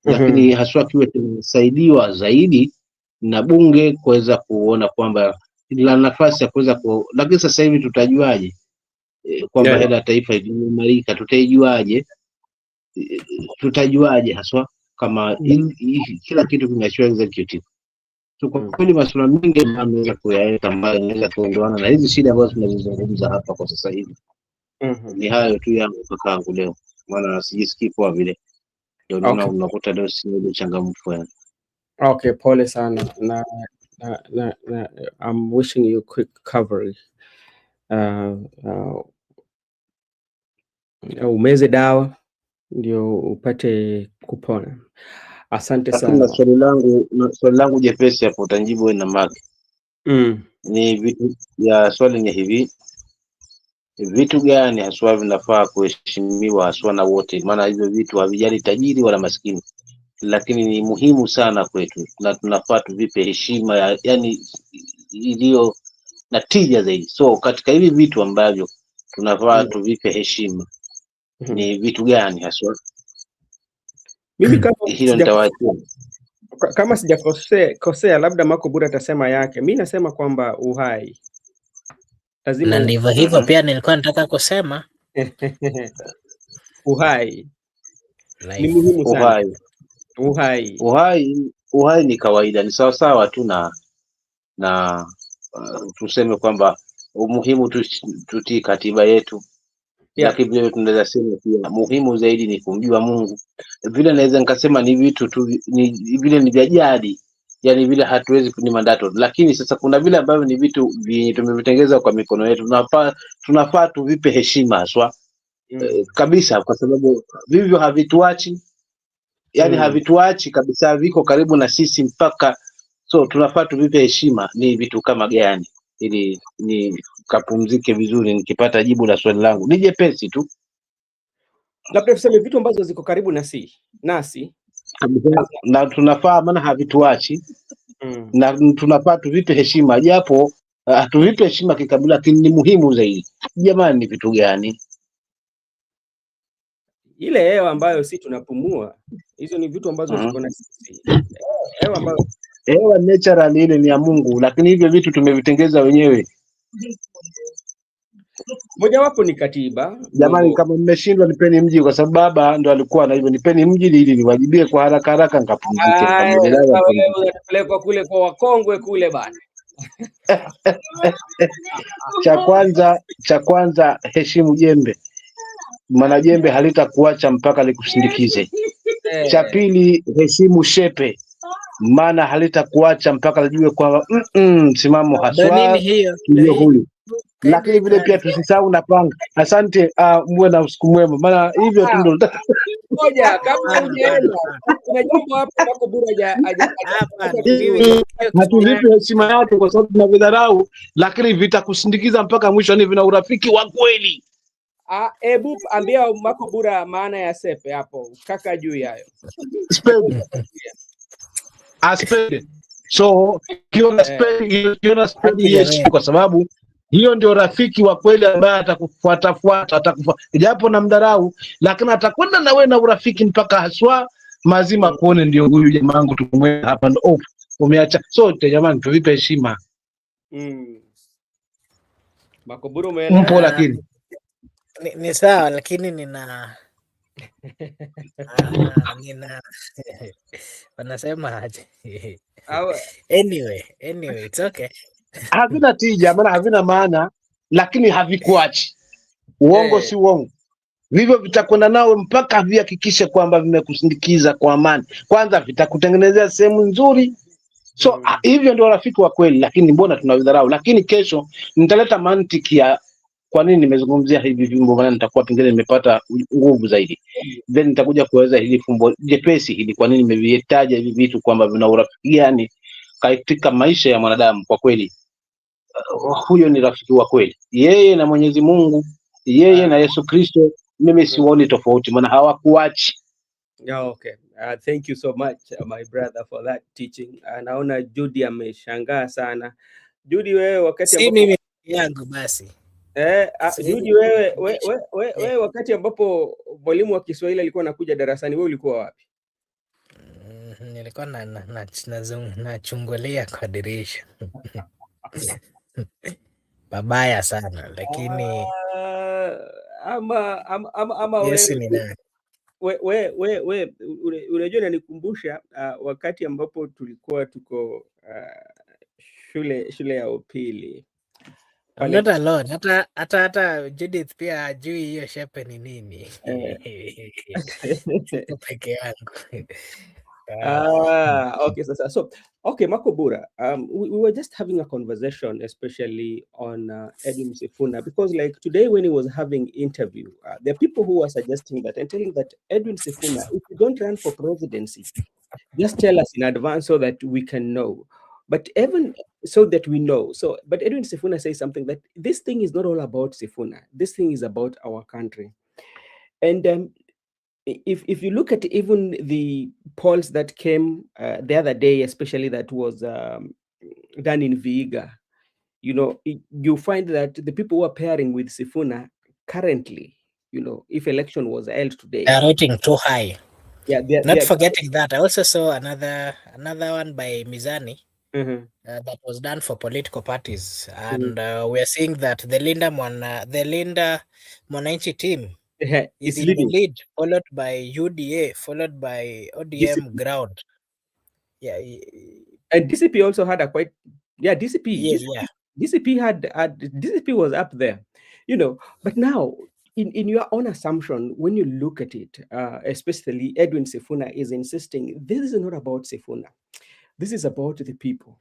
lakini haswa kiwe kinasaidiwa zaidi na bunge kuweza kuona kwamba la nafasi ya kuweza lakini sasa hivi tutajuaje kwamba hela taifa imeimarika? Tutajuaje haswa kama kila kitu kinachua executive? So kwa kweli masuala mengi ameweza kuyaweka ambayo yanaweza kuondoana na hizi shida ambazo tunazozungumza hapa kwa sasa hivi. Ni hayo tu yangu kakaangu leo, maana sijisikii poa vile, ndio naona unakuta leo sio changamfu yani. Okay, pole sana na I'm wishing you quick recovery. Umeze dawa ndio upate kupona. Asante sana. Na swali langu jepesi hapo utajibu wewe na Mark. Ni ya swali ni hivi, vitu gani haswa vinafaa kuheshimiwa haswa na wote, maana hivyo vitu havijali tajiri wala maskini, lakini ni muhimu sana kwetu na tunafaa tuvipe heshima yani iliyo na tija zaidi. So katika hivi vitu ambavyo tunafaa tuvipe heshima ni vitu gani haswa? Mimi kama sijakosea, labda Makobura atasema yake. Mimi nasema kwamba uhai lazima, na ndivyo hivyo pia nilikuwa nataka kusema uhai ni muhimu sana. Uhai ni kawaida, ni sawa sawa tu na tuseme kwamba umuhimu tutii katiba yetu, lakini vile tunaweza sema pia muhimu zaidi ni kumjua Mungu. Vile naweza nikasema ni vitu tu ni vile ni vya jadi, yani vile hatuwezi ni mandato, lakini sasa kuna vile ambavyo ni vitu tumevitengeza kwa mikono yetu, tunafaa tuvipe heshima haswa kabisa, kwa sababu vivyo havituachi, yani havituachi kabisa, viko karibu na sisi mpaka, so tunafaa tuvipe heshima. Ni vitu kama gani, ili nikapumzike vizuri nikipata jibu la swali langu? Ni jepesi tu, labda tuseme vitu ambazo ziko karibu nasi na tunafaa, maana havituachi na tunafaa tuvipe heshima, japo tuvipe heshima kikabila, lakini ni muhimu zaidi. Jamani, ni vitu gani? Ile hewa ambayo si tunapumua, hizo ni vitu ambazo ziko na sisi. Hewa natural ile ni ya Mungu, lakini hivyo vitu tumevitengeza wenyewe. Mojawapo ni katiba. Jamani, kama mmeshindwa nipeni mji, kwa sababu baba ndo alikuwa na hivyo. Nipeni mji ili niwajibie kwa haraka haraka nikapumzike. Unapelekwa kule kwa wakongwe kule bana. Cha kwanza heshimu jembe, maana jembe halitakuacha mpaka likusindikize. Cha pili heshimu shepe, maana halitakuacha mpaka lijue kwamba msimamo haswa ndio huyu. Lakini vile pia tusisahau na panga. Asante, muwe na usiku mwema, maana hivyo tu ndio ngoja kama ungeenda kuna jambo hapa Makobura hatuvipi heshima yake kwa sababu tunavidharau, lakini vitakusindikiza mpaka mwisho, ni vina urafiki wa kweli. Hebu ambia Makobura maana ya sepe hapo, kaka juu yayo. Spade. So kiona spade kwa sababu hiyo ndio rafiki wa kweli ambaye atakufuata, japo na mdharau, lakini atakwenda na wewe na urafiki mpaka haswa mazima kuone ndio huyu jamaa wangu tumweka hapa ndo umeacha. Sote jamani tuvipe heshima. Makobura umeelewa? Mpo lakini ni sawa, lakini nina wanasema aje? Anyway, it's okay. Havina tija, maana havina maana, lakini havikuachi. Uongo si uongo. Vivyo vitakwenda nao mpaka vihakikishe kwamba vimekusindikiza kwa amani. Kwanza vitakutengenezea sehemu nzuri. So hivyo ndio rafiki wa kweli, lakini mbona tunavidharau? Lakini kesho nitaleta mantiki ya kwa nini nimezungumzia hivi vimbo, maana nitakuwa pengine nimepata nguvu zaidi. Then nitakuja kuweza hili fumbo jepesi hili, kwa nini nimevitaja hivi vitu kwamba vina urafiki gani katika maisha ya mwanadamu. Kwa kweli huyo ni rafiki wa kweli, yeye na Mwenyezi Mungu, yeye na Yesu Kristo. Mimi sioni tofauti, maana hawakuachi. Okay. Thank you so much my brother for that teaching. Naona Judy ameshangaa sana. Judy, wewe wakati ambapo mimi yangu basi Judy, wewe wakati ambapo mwalimu wa Kiswahili alikuwa anakuja darasani, wewe ulikuwa wapi? Nilikuwa nachungulia kwa dirisha. Babaya sana, lakini ama yes, we unajua inanikumbusha wakati ambapo tulikuwa tuko shule ya upili. Not alone. Hata Judith pia ajui hiyo shepe ni nini. Peke yangu. Okay, so okay, Makobura, we were just having a conversation, especially on Edwin Sifuna, because like today when he was having interview, there are people who are suggesting that and telling that Edwin Sifuna, if you don't run for presidency, just tell us in advance so that we can know. But even so that we know. So, but Edwin Sifuna says something that this thing is not all about Sifuna. This thing is about our country. And if you look at even the polls that came the other day, especially that was done in Vihiga, you find that the people who are pairing with Sifuna currently, if election was held today, they're rating too high. Yeah, not forgetting that I also saw another one by Mizani that was done for political parties, and we're seeing that the Linda Mwananchi team is in the lead, followed by UDA, followed by ODM DCP. ground. Yeah, and DCP also had a quite DCP. Yes, DCP DCP was up there, But now, in your own assumption, when you look at it, especially Edwin Sifuna is insisting this is not about Sifuna, this is about the people.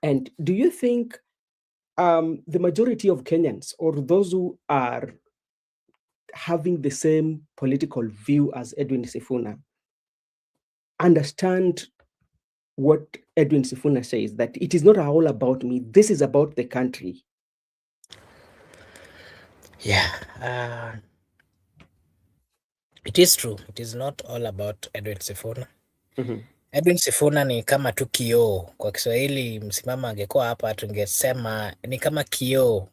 And do you think the majority of Kenyans, or those who are having the same political view as Edwin Sifuna, understand what Edwin Sifuna says, that it is not all about me, this is about the country? Yeah, it is true. It is not all about Edwin Sifuna. Edwin Sifuna ni kama tu kioo. Kwa Kiswahili msimama angekuwa hapa tungesema ni kama kioo.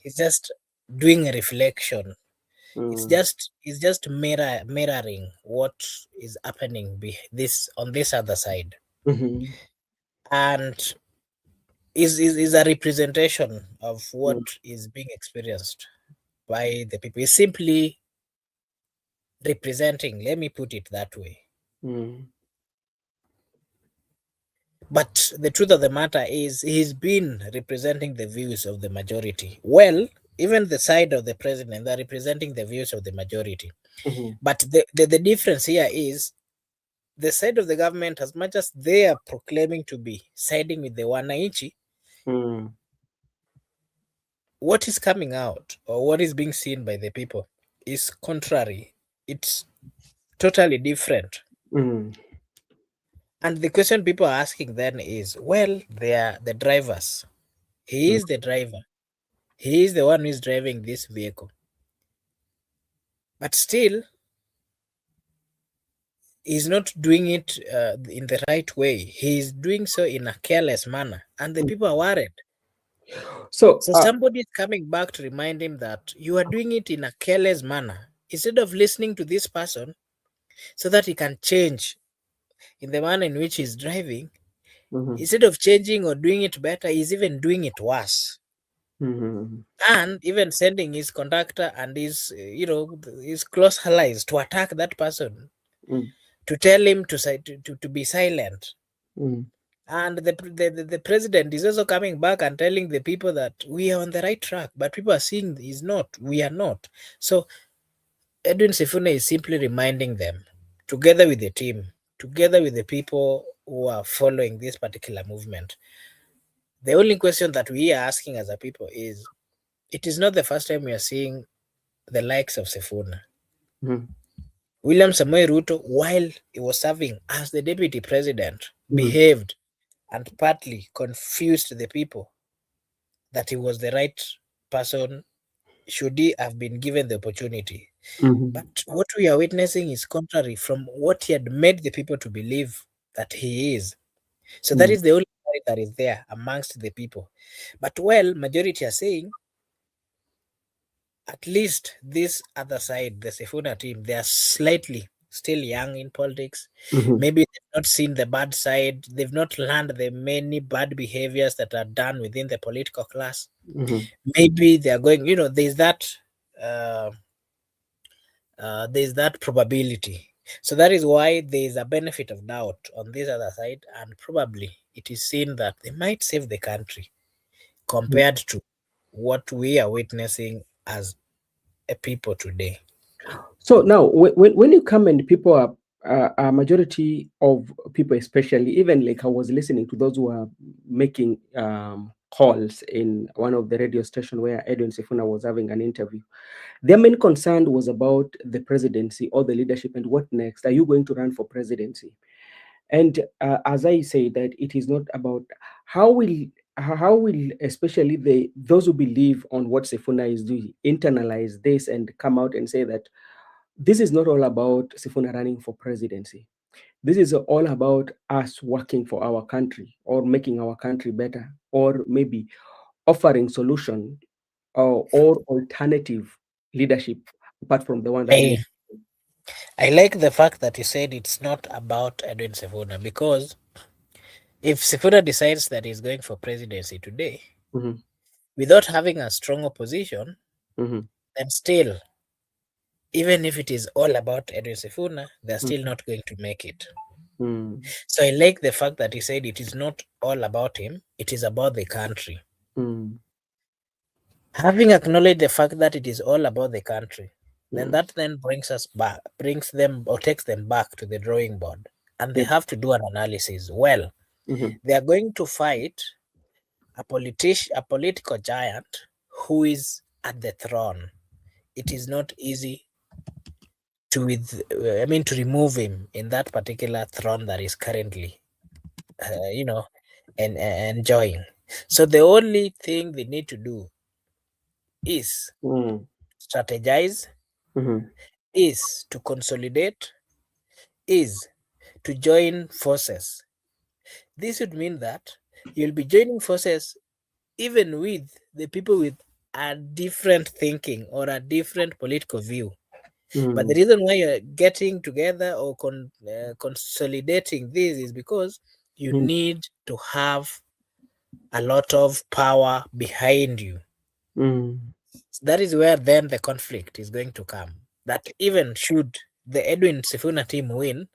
It's just doing a reflection. It's just mirroring what is happening on this other side. And is a representation of what is being experienced by the people. It's simply representing, let me put it that way. But the truth of the matter is he's been representing the views of the majority. Well, even the side of the president, they're representing the views of the majority. But the difference here is the side of the government, as much as they are proclaiming to be siding with the Wananchi, what is coming out or what is being seen by the people is contrary. It's totally different. And the question people are asking then is, well, they are the drivers. He is the driver. He is the one who is driving this vehicle. But still, he's not doing it in the right way. He's doing so in a careless manner. And the people are worried. So somebody is coming back to remind him that you are doing it in a careless manner. Instead of listening to this person so that he can change in the manner in which he's driving, instead of changing or doing it better, he's even doing it worse. And even sending his conductor and his close allies to attack that person, to tell him to be silent. And the president is also coming back and telling the people that we are on the right track, but people are seeing he's not, we are not. So Edwin Sifuna is simply reminding them, together with the team, together with the people who are following this particular movement. The only question that we are asking as a people is, it is not the first time we are seeing the likes of Sifuna. William Samoei Ruto, while he was serving as the deputy president, behaved and partly confused the people that he was the right person should he have been given the opportunity. But what we are witnessing is contrary from what he had made the people to believe that he is. So that is the only worry that is there amongst the people. But majority are saying, at least this other side, the Sifuna team, they are slightly still young in politics. Maybe they've not seen the bad side. They've not learned the many bad behaviors that are done within the political class. Maybe they are going, there's that probability. So that is why there is a benefit of doubt on this other side, and probably it is seen that they might save the country compared to what we are witnessing as a people today. So now, when you come and people are a majority of people, especially, even like I was listening to those who are making calls in one of the radio stations where Edwin Sifuna was having an interview. Their main concern was about the presidency or the leadership and what next. Are you going to run for presidency? And as I say, that it is not about how will especially those who believe on what Sifuna is doing internalize this and come out and say that this is not all about Sifuna running for presidency. This is all about us working for our country or making our country better, or maybe offering solution or alternative leadership apart from the one that we. I like the fact that you said it's not about Edwin Sifuna, because if Sifuna decides that he's going for presidency today, without having a strong opposition, then still, even if it is all about Edwin Sifuna, they're still not going to make it. So I like the fact that he said it is not all about him, it is about the country. Having acknowledged the fact that it is all about the country, then that then takes them back to the drawing board, and they have to do an analysis. Well, they are going to fight a political giant who is at the throne. It is not easy to remove him in that particular throne that is currently, enjoying. So the only thing they need to do is strategize, is to consolidate, is to join forces. This would mean that you'll be joining forces even with the people with a different thinking or a different political view. But the reason why you're getting together or consolidating this is because you need to have a lot of power behind you. So that is where then the conflict is going to come. That even should the Edwin Sifuna team win,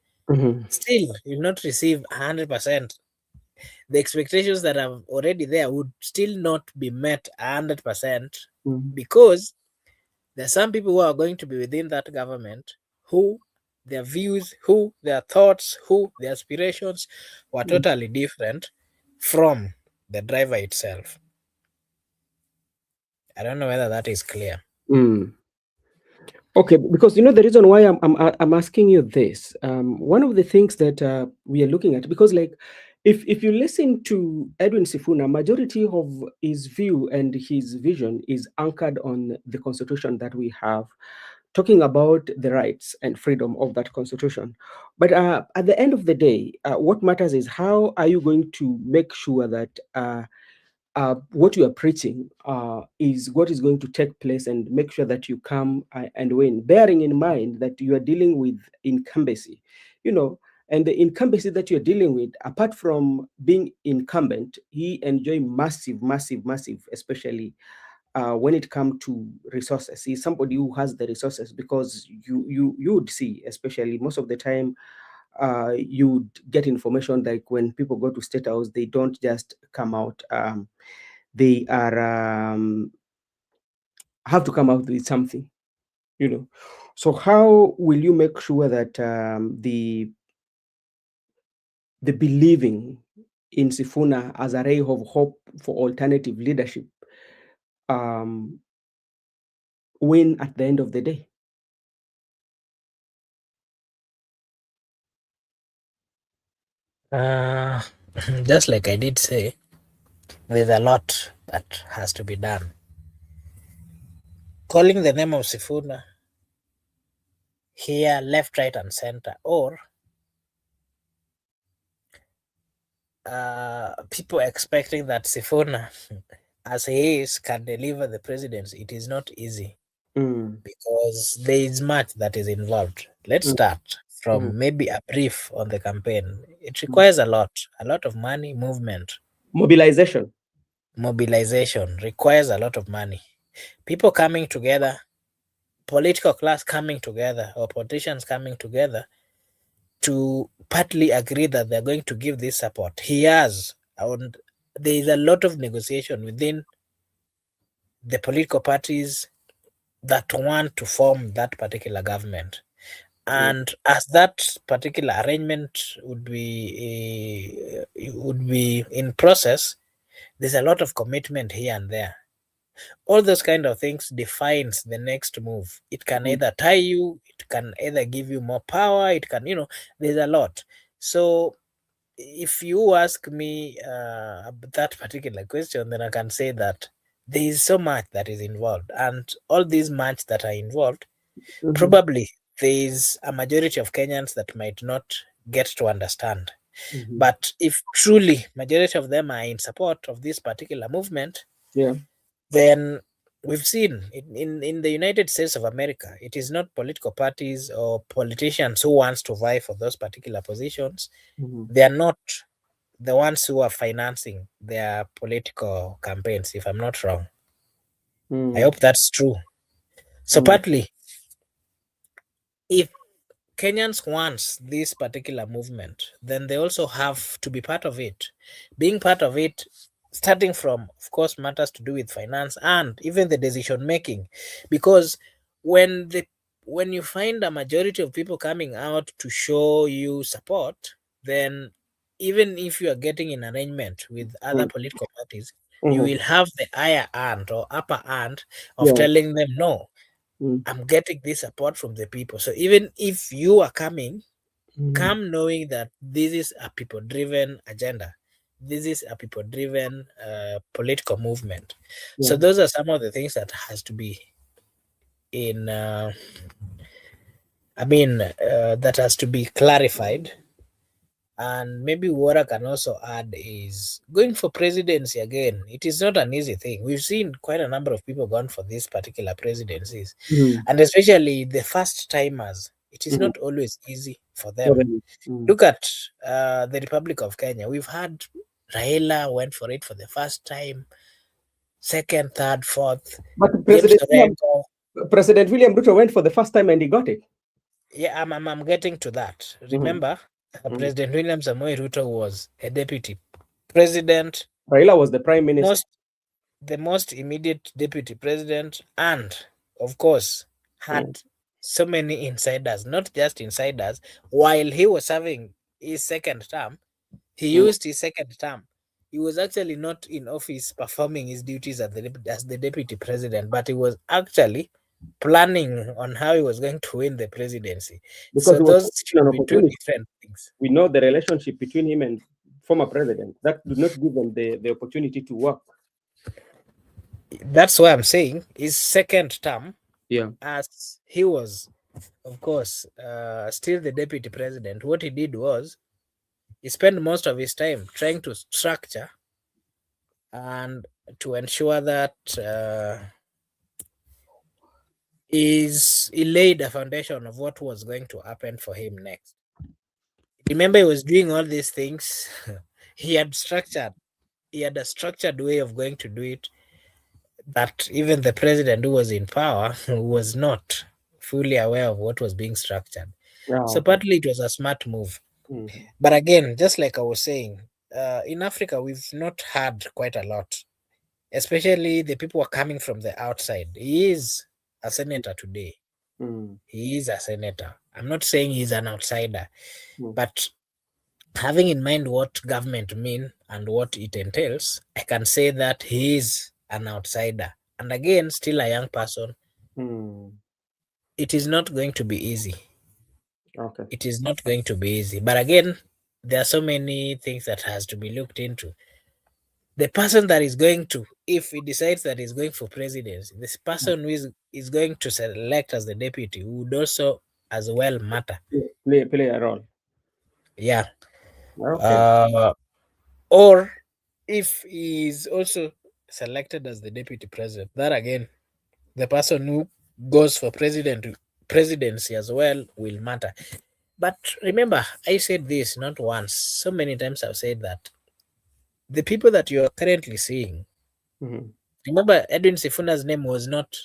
still you'll not receive 100%. The expectations that are already there would still not be met 100%, because there are some people who are going to be within that government who their views, who their thoughts, who their aspirations were totally different from the driver itself. I don't know whether that is clear. Okay, because the reason why I'm asking you this, one of the things that we are looking at, because like if you listen to Edwin Sifuna, majority of his view and his vision is anchored on the constitution that we have, talking about the rights and freedom of that constitution. But at the end of the day, what matters is how are you going to make sure that what you are preaching is what is going to take place, and make sure that you come and win, bearing in mind that you are dealing with incumbency, and the incumbency that you're dealing with, apart from being incumbent, he enjoy massive, especially when it comes to resources. He's somebody who has the resources, because you would see, especially most of the time, you would get information like when people go to State House, they don't just come out. They are have to come out with something, So how will you make sure that the believing in Sifuna as a ray of hope for alternative leadership win at the end of the day? Just like I did say, there's a lot that has to be done. Calling the name of Sifuna here, left, right, and center, or people expecting that Sifuna, as he is, can deliver the presidency, it is not easy, because there is much that is involved. Let's start from maybe a brief on the campaign. It requires a lot of money, movement. Mobilization requires a lot of money. People coming together, political class coming together, or politicians coming together to partly agree that they're going to give this support. There is a lot of negotiation within the political parties that want to form that particular government. And as that particular arrangement would be in process, there's a lot of commitment here and there. All those kind of things defines the next move. It can either tie you, it can either give you more power, it can, there's a lot. So if you ask me that particular question, then I can say that there is so much that is involved, and all these much that are involved, probably there is a majority of Kenyans that might not get to understand. But if truly majority of them are in support of this particular movement, then we've seen in the United States of America, it is not political parties or politicians who wants to vie for those particular positions. They are not the ones who are financing their political campaigns, if I'm not wrong. I hope that's true. So partly, if Kenyans wants this particular movement, then they also have to be part of it. Being part of it, starting from, of course, matters to do with finance and even the decision making, because when you find a majority of people coming out to show you support, then even if you are getting in arrangement with other political parties, you will have the higher hand or upper hand of telling them, no, I'm getting this support from the people. So even if you are coming, come knowing that this is a people-driven agenda. This is a people-driven political movement. So those are some of the things that has to be in, that has to be clarified. And maybe what I can also add is going for presidency again. It is not an easy thing. We've seen quite a number of people gone for these particular presidencies, and especially the first timers. It is not always easy for them. Look at the Republic of Kenya. We've had Raila went for it for the first time, second, third, fourth. But President William Ruto went for the first time and he got it. Yeah, I'm getting to that. Remember, President William Samoei Ruto was a deputy president. Raila was the prime minister. The most immediate deputy president, and of course had so many insiders, not just insiders. While he was serving his second term, he used his second term. He was actually not in office performing his duties as the deputy president, but he was actually planning on how he was going to win the presidency. Because so those should be two different things. We know the relationship between him and former president. That did not give them the opportunity to work. That's why I'm saying his second term, as he was, of course, still the deputy president, what he did was he spent most of his time trying to structure and to ensure that he laid a foundation of what was going to happen for him next. Remember, he was doing all these things. He had a structured way of going to do it that even the president who was in power was not fully aware of what was being structured. So partly it was a smart move. But again, just like I was saying, in Africa, we've not had quite a lot, especially the people who are coming from the outside. He is a senator today. He is a senator. I'm not saying he's an outsider, but having in mind what government mean and what it entails, I can say that he is an outsider. And again, still a young person. It is not going to be easy. It is not going to be easy. But again, there are so many things that has to be looked into. The person that is going to, if he decides that he's going for presidency, this person who is going to select as the deputy would also as well matter. Play a role. Yeah. Or if he is also selected as the deputy president, that again, the person who goes for presidency as well will matter. But remember, I said this not once, so many times I've said that the people that you are currently seeing, remember Edwin Sifuna's name was not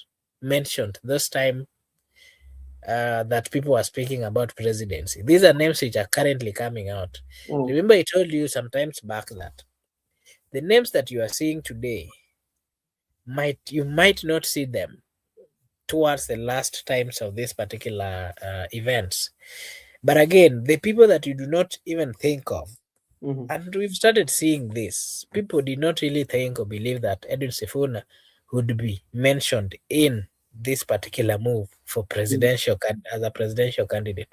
mentioned this time that people were speaking about presidency. These are names which are currently coming out. Remember, I told you sometimes back that the names that you are seeing today, you might not see them towards the last times of these particular events. But again, the people that you do not even think of, and we've started seeing this, people did not really think or believe that Edwin Sifuna would be mentioned in this particular move for as a presidential candidate.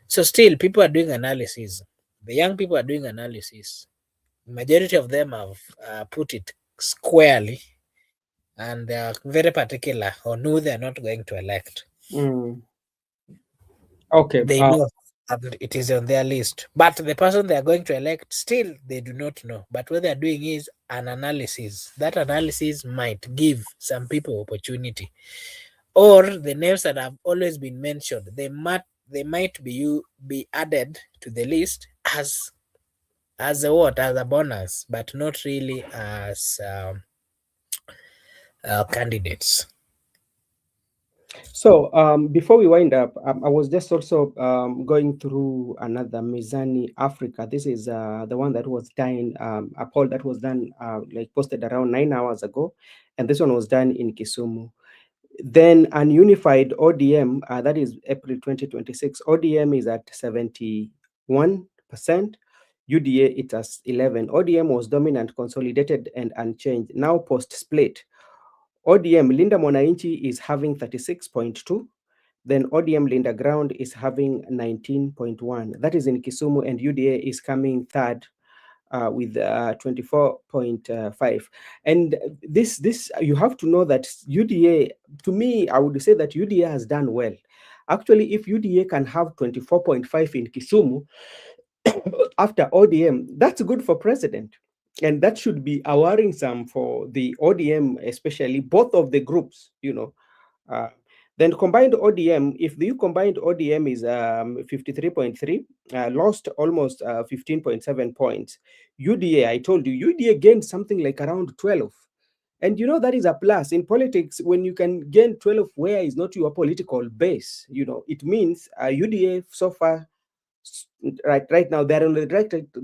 So still, people are doing analysis. The young people are doing analysis. Majority of them have put it squarely, and they are very particular on who they are not going to elect. Okay. They know it is on their list, but the person they are going to elect, still they do not know. But what they are doing is an analysis. That analysis might give some people opportunity, or the names that have always been mentioned, they might be added to the list as a bonus, but not really as candidates. So before we wind up, I was just also going through another Mizani Africa. This is the one that was done, a poll that was done, like posted around 9 hours ago, and this one was done in Kisumu. Then an unified ODM, that is April 2026, ODM is at 71%, UDA it has 11. ODM was dominant, consolidated, and unchanged. Now post-split, ODM Linda Mwananchi is having 36.2. Then ODM Linda Ground is having 19.1. That is in Kisumu, and UDA is coming third with 24.5. And this you have to know that UDA, to me, I would say that UDA has done well. Actually, if UDA can have 24.5 in Kisumu after ODM, that's good for president. And that should be a worrisome for the ODM, especially both of the groups, then combined ODM, if the combined ODM is 53.3, lost almost 15.7 points. UDA, I told you, UDA gained something like around 12. And that is a plus. In politics, when you can gain 12 where is not your political base, it means UDA so far, right now, they're on the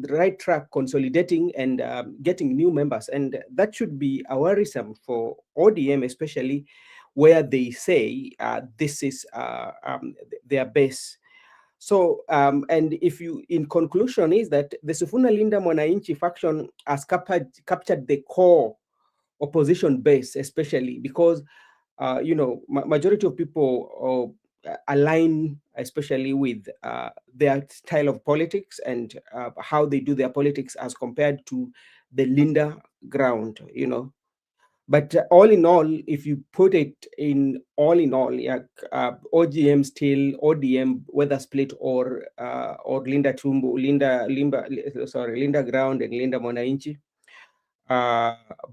right track, consolidating and getting new members. And that should be a worrisome for ODM, especially where they say this is their base. So, and if you, in conclusion, is that the Sifuna Linda Mwananchi faction has captured the core opposition base, especially because, majority of people align, especially with their style of politics and how they do their politics as compared to the Linda Ground, But all in all, if you put it in all, OGM still, ODM, whether split or Linda Ground and Linda Mwananchi,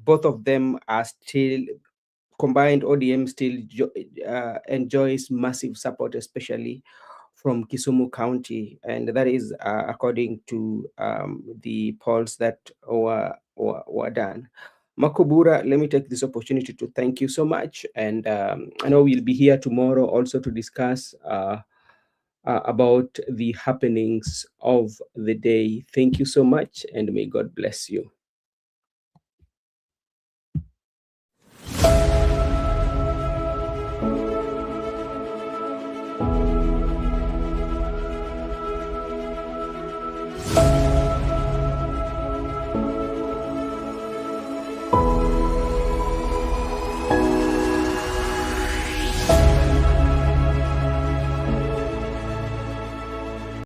both of them are still combined. ODM still enjoys massive support, especially from Kisumu County, and that is according to the polls that were done. Makubura, let me take this opportunity to thank you so much, and I know we'll be here tomorrow also to discuss about the happenings of the day. Thank you so much, and may God bless you.